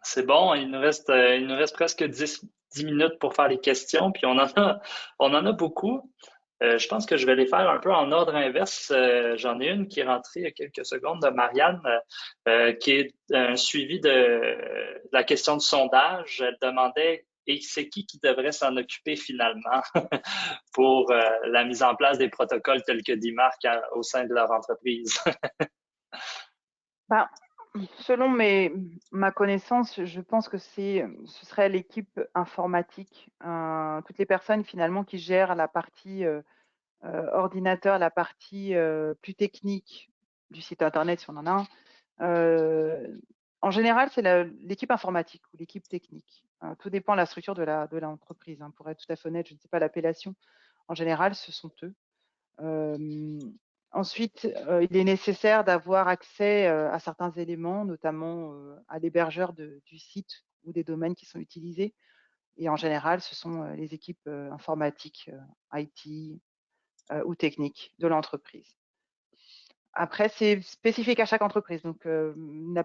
C'est bon, il nous reste presque 10 minutes pour faire les questions, puis on en a beaucoup. Je pense que je vais les faire un peu en ordre inverse. J'en ai une qui est rentrée il y a quelques secondes de Marianne, qui est un suivi de la question de sondage. Elle demandait et c'est qui devrait s'en occuper finalement pour la mise en place des protocoles tels que DIMARC au sein de leur entreprise. Ben, selon ma connaissance, je pense que ce serait l'équipe informatique, toutes les personnes finalement qui gèrent la partie ordinateur, la partie plus technique du site internet si on en a un. En général, c'est l'équipe informatique ou l'équipe technique. Tout dépend de la structure de l'entreprise. Hein. Pour être tout à fait honnête, je ne sais pas l'appellation. En général, ce sont eux. Ensuite, il est nécessaire d'avoir accès à certains éléments, notamment à l'hébergeur du site ou des domaines qui sont utilisés. Et en général, ce sont les équipes informatiques, IT ou techniques de l'entreprise. Après, c'est spécifique à chaque entreprise, donc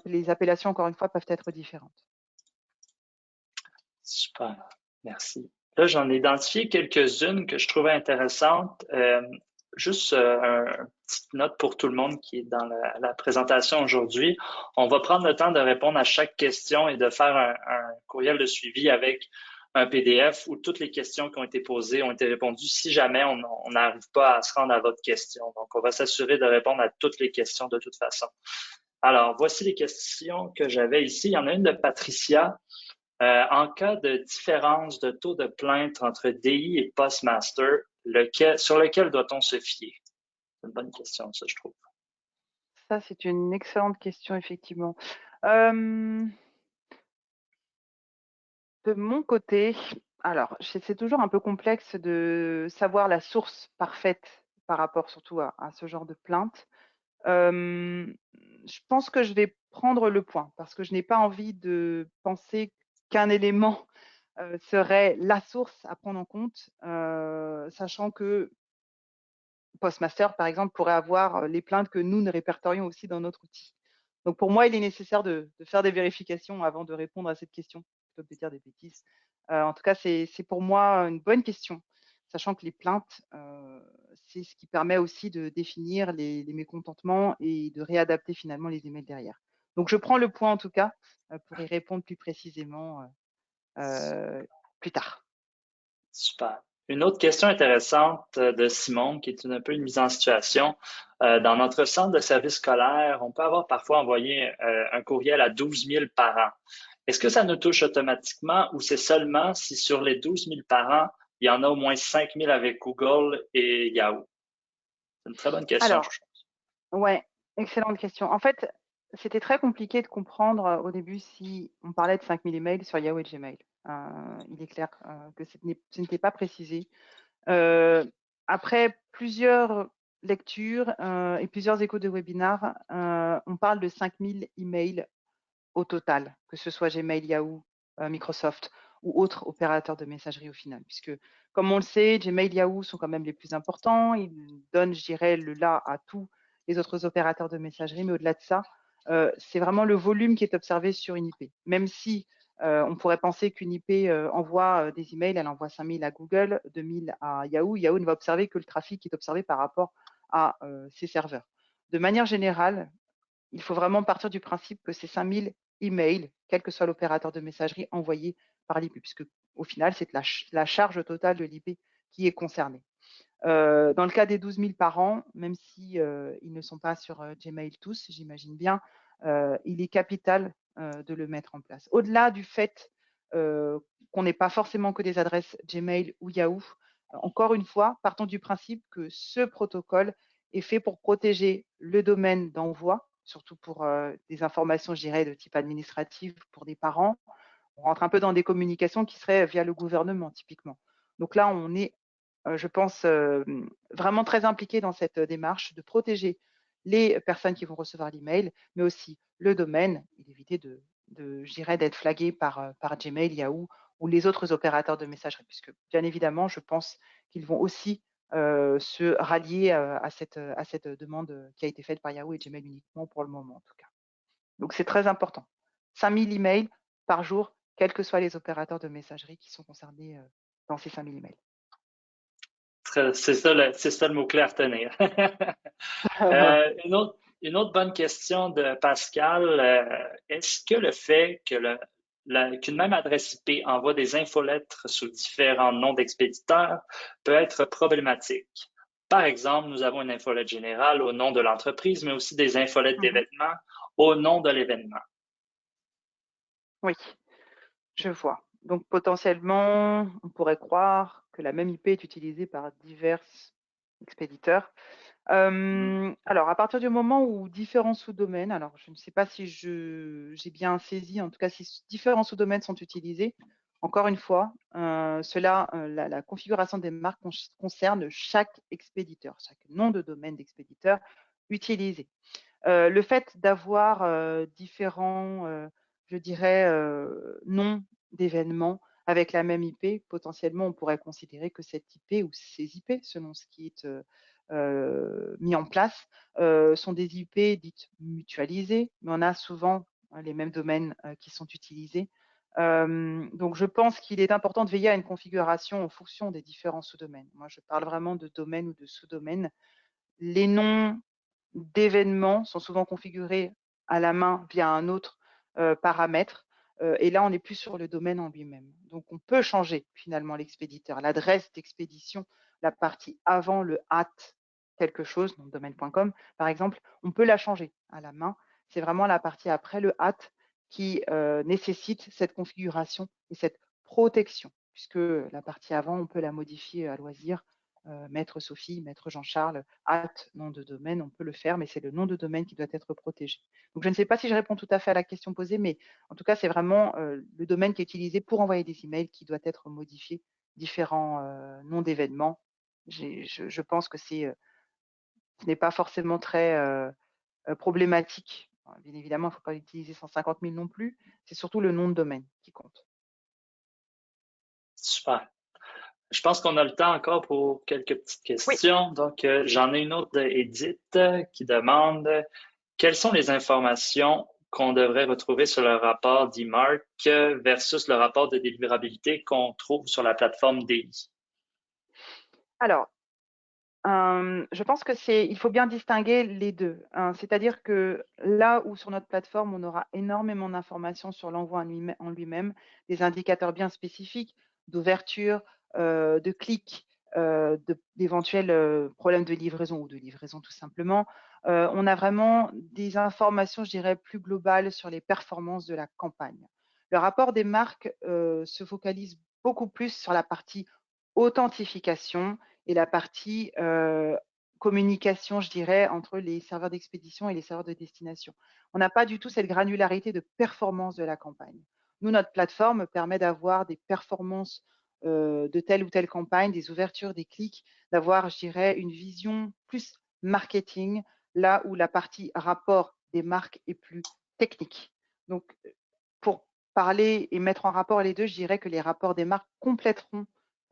les appellations, encore une fois, peuvent être différentes. Super, merci. Là, j'en ai identifié quelques-unes que je trouvais intéressantes. Juste une petite note pour tout le monde qui est dans la présentation aujourd'hui. On va prendre le temps de répondre à chaque question et de faire un courriel de suivi avec un PDF où toutes les questions qui ont été posées ont été répondues si jamais on n'arrive pas à se rendre à votre question. Donc, on va s'assurer de répondre à toutes les questions de toute façon. Alors, voici les questions que j'avais ici. Il y en a une de Patricia. En cas de différence de taux de plainte entre DI et Postmaster, sur lequel doit-on se fier? C'est une bonne question, ça, je trouve. Ça, c'est une excellente question, effectivement. De mon côté, alors, c'est toujours un peu complexe de savoir la source parfaite par rapport surtout à ce genre de plainte. Je pense que je vais prendre le point parce que je n'ai pas envie de penser qu'un élément serait la source à prendre en compte, sachant que Postmaster, par exemple, pourrait avoir les plaintes que nous répertorions aussi dans notre outil. Donc, pour moi, il est nécessaire de faire des vérifications avant de répondre à cette question, plutôt que de dire des bêtises. En tout cas, c'est pour moi une bonne question, sachant que les plaintes, c'est ce qui permet aussi de définir les mécontentements et de réadapter finalement les emails derrière. Donc, je prends le point en tout cas pour y répondre plus précisément plus tard. Super. Une autre question intéressante de Simon, qui est un peu une mise en situation. Dans notre centre de service scolaire, on peut avoir parfois envoyé un courriel à 12 000 parents. Est-ce que ça nous touche automatiquement ou c'est seulement si sur les 12 000 parents, il y en a au moins 5 000 avec Google et Yahoo? C'est une très bonne question, je Alors, pense. ouais, excellente question. En fait, c'était très compliqué de comprendre au début si on parlait de 5000 emails sur Yahoo et Gmail. Il est clair que ce n'était pas précisé. Après plusieurs lectures et plusieurs échos de webinaires, on parle de 5000 emails au total, que ce soit Gmail, Yahoo, Microsoft ou autres opérateurs de messagerie au final. Puisque, comme on le sait, Gmail, Yahoo sont quand même les plus importants. Ils donnent, je dirais, le là à tous les autres opérateurs de messagerie. Mais au-delà de ça, c'est vraiment le volume qui est observé sur une IP. Même si On pourrait penser qu'une IP envoie des emails, elle envoie 5000 à Google, 2000 à Yahoo. Yahoo ne va observer que le trafic qui est observé par rapport à ses serveurs. De manière générale, il faut vraiment partir du principe que ces 5000 emails, quel que soit l'opérateur de messagerie envoyé par l'IP, puisque au final, c'est la charge totale de l'IP qui est concernée. Dans le cas des 12 000 par an, même si ils ne sont pas sur Gmail tous, j'imagine bien, il est capital de le mettre en place. Au-delà du fait qu'on n'ait pas forcément que des adresses Gmail ou Yahoo, encore une fois, partons du principe que ce protocole est fait pour protéger le domaine d'envoi, surtout pour des informations, je dirais, de type administratif pour des parents. On rentre un peu dans des communications qui seraient via le gouvernement, typiquement. Donc là, on est, je pense, vraiment très impliqué dans cette démarche de protéger les personnes qui vont recevoir l'email, mais aussi le domaine et d'éviter je dirais, d'être flagué par Gmail, Yahoo ou les autres opérateurs de messagerie, puisque bien évidemment, je pense qu'ils vont aussi se rallier à cette demande qui a été faite par Yahoo et Gmail uniquement pour le moment, en tout cas. Donc, c'est très important. 5000 emails par jour, quels que soient les opérateurs de messagerie qui sont concernés dans ces 5000 emails. C'est ça, le mot-clé à retenir. Une autre bonne question de Pascal. Est-ce que le fait qu'une même adresse IP envoie des infolettres sous différents noms d'expéditeurs peut être problématique? Par exemple, nous avons une infolette générale au nom de l'entreprise, mais aussi des infolettes d'événements au nom de l'événement. Oui, je vois. Donc, potentiellement, on pourrait croire que la même IP est utilisée par divers expéditeurs. Alors, à partir du moment où différents sous-domaines, alors je ne sais pas si j'ai bien saisi, en tout cas, si différents sous-domaines sont utilisés, encore une fois, la configuration des marques concerne chaque expéditeur, chaque nom de domaine d'expéditeur utilisé. Le fait d'avoir différents, je dirais, noms d'événements avec la même IP, potentiellement, on pourrait considérer que cette IP ou ces IP, selon ce qui est mis en place, sont des IP dites mutualisées, mais on a souvent les mêmes domaines qui sont utilisés. Donc, je pense qu'il est important de veiller à une configuration en fonction des différents sous-domaines. Moi, je parle vraiment de domaines ou de sous-domaines. Les noms d'événements sont souvent configurés à la main via un autre paramètre. Et là, on n'est plus sur le domaine en lui-même. Donc, on peut changer finalement l'expéditeur. L'adresse d'expédition, la partie avant le at quelque chose, donc domaine.com par exemple, on peut la changer à la main. C'est vraiment la partie après le at qui nécessite cette configuration et cette protection, puisque la partie avant, on peut la modifier à loisir. Maître Sophie, Maître Jean-Charles, nom de domaine, on peut le faire, mais c'est le nom de domaine qui doit être protégé. Donc, je ne sais pas si je réponds tout à fait à la question posée, mais en tout cas, c'est vraiment le domaine qui est utilisé pour envoyer des emails qui doit être modifié, différents noms d'événements. Je pense que ce n'est pas forcément très problématique. Bien évidemment, il ne faut pas utiliser 150 000 non plus. C'est surtout le nom de domaine qui compte. Super. Je pense qu'on a le temps encore pour quelques petites Oui. questions. Donc, j'en ai une autre d'Edith qui demande quelles sont les informations qu'on devrait retrouver sur le rapport d'E-Mark versus le rapport de délivrabilité qu'on trouve sur la plateforme DI? Alors, je pense il faut bien distinguer les deux, hein. C'est-à-dire que là où sur notre plateforme, on aura énormément d'informations sur l'envoi en lui-même, des indicateurs bien spécifiques d'ouverture, de clics, d'éventuels problèmes de livraison ou de livraison tout simplement. On a vraiment des informations, je dirais, plus globales sur les performances de la campagne. Le rapport des marques se focalise beaucoup plus sur la partie authentification et la partie communication, je dirais, entre les serveurs d'expédition et les serveurs de destination. On n'a pas du tout cette granularité de performance de la campagne. Nous, notre plateforme permet d'avoir des performances de telle ou telle campagne, des ouvertures, des clics, d'avoir, je dirais, une vision plus marketing, là où la partie rapport des marques est plus technique. Donc, pour parler et mettre en rapport les deux, je dirais que les rapports des marques compléteront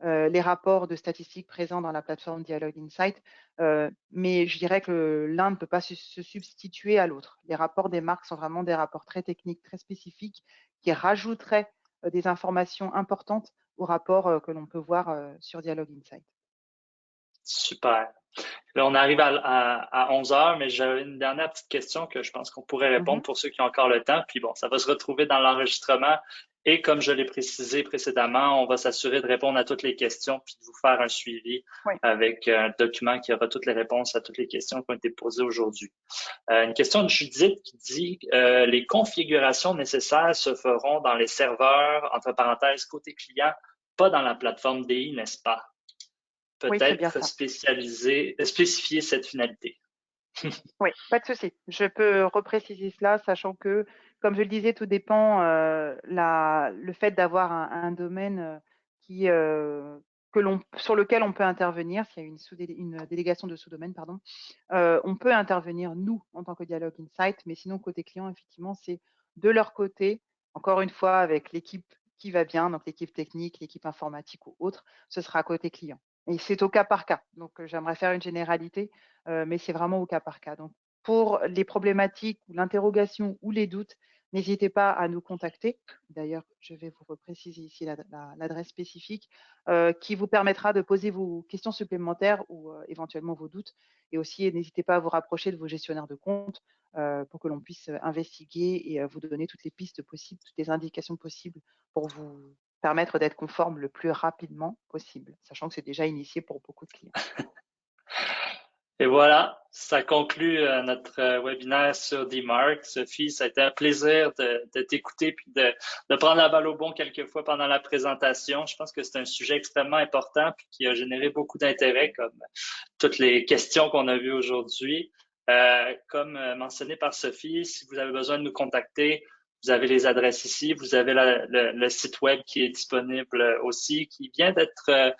les rapports de statistiques présents dans la plateforme Dialogue Insight, mais je dirais que l'un ne peut pas se substituer à l'autre. Les rapports des marques sont vraiment des rapports très techniques, très spécifiques, qui rajouteraient des informations importantes aux rapports que l'on peut voir sur Dialogue Insight. Super. Là, on arrive à 11 heures, mais j'avais une dernière petite question que je pense qu'on pourrait répondre pour ceux qui ont encore le temps. Puis bon, ça va se retrouver dans l'enregistrement. Et comme je l'ai précisé précédemment, on va s'assurer de répondre à toutes les questions puis de vous faire un suivi Oui. avec un document qui aura toutes les réponses à toutes les questions qui ont été posées aujourd'hui. Une question de Judith qui dit les configurations nécessaires se feront dans les serveurs, entre parenthèses, côté client, pas dans la plateforme DI, n'est-ce pas? Oui, c'est bien Peut-être ça. spécifier cette finalité. Oui, pas de souci. Je peux repréciser cela, sachant que, comme je le disais, tout dépend le fait d'avoir un domaine qui sur lequel on peut intervenir, s'il y a une délégation de sous-domaine, pardon, on peut intervenir nous en tant que Dialogue Insight, mais sinon côté client, effectivement, c'est de leur côté, encore une fois avec l'équipe qui va bien, donc l'équipe technique, l'équipe informatique ou autre, ce sera côté client. Et c'est au cas par cas. Donc j'aimerais faire une généralité, mais c'est vraiment au cas par cas. Donc pour les problématiques ou l'interrogation ou les doutes, n'hésitez pas à nous contacter. D'ailleurs, je vais vous repréciser ici l'adresse spécifique qui vous permettra de poser vos questions supplémentaires ou éventuellement vos doutes. Et aussi, n'hésitez pas à vous rapprocher de vos gestionnaires de compte pour que l'on puisse investiguer et vous donner toutes les pistes possibles, toutes les indications possibles pour vous permettre d'être conforme le plus rapidement possible, sachant que c'est déjà initié pour beaucoup de clients. Et voilà, ça conclut notre webinaire sur DMARC. Sophie, ça a été un plaisir de t'écouter puis de prendre la balle au bon quelquefois pendant la présentation. Je pense que c'est un sujet extrêmement important puis qui a généré beaucoup d'intérêt, comme toutes les questions qu'on a vues aujourd'hui. Comme mentionné par Sophie, si vous avez besoin de nous contacter, vous avez les adresses ici, vous avez le site web qui est disponible aussi, qui vient d'être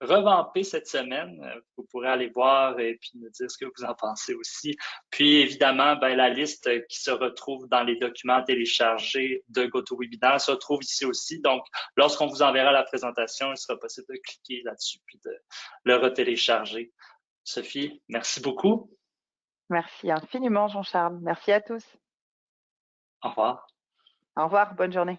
revampé cette semaine. Vous pourrez aller voir et puis nous dire ce que vous en pensez aussi. Puis évidemment, ben, la liste qui se retrouve dans les documents téléchargés de GoToWebinar se retrouve ici aussi. Donc, lorsqu'on vous enverra la présentation, il sera possible de cliquer là-dessus puis de le retélécharger. Sophie, merci beaucoup. Merci infiniment, Jean-Charles. Merci à tous. Au revoir. Au revoir, bonne journée.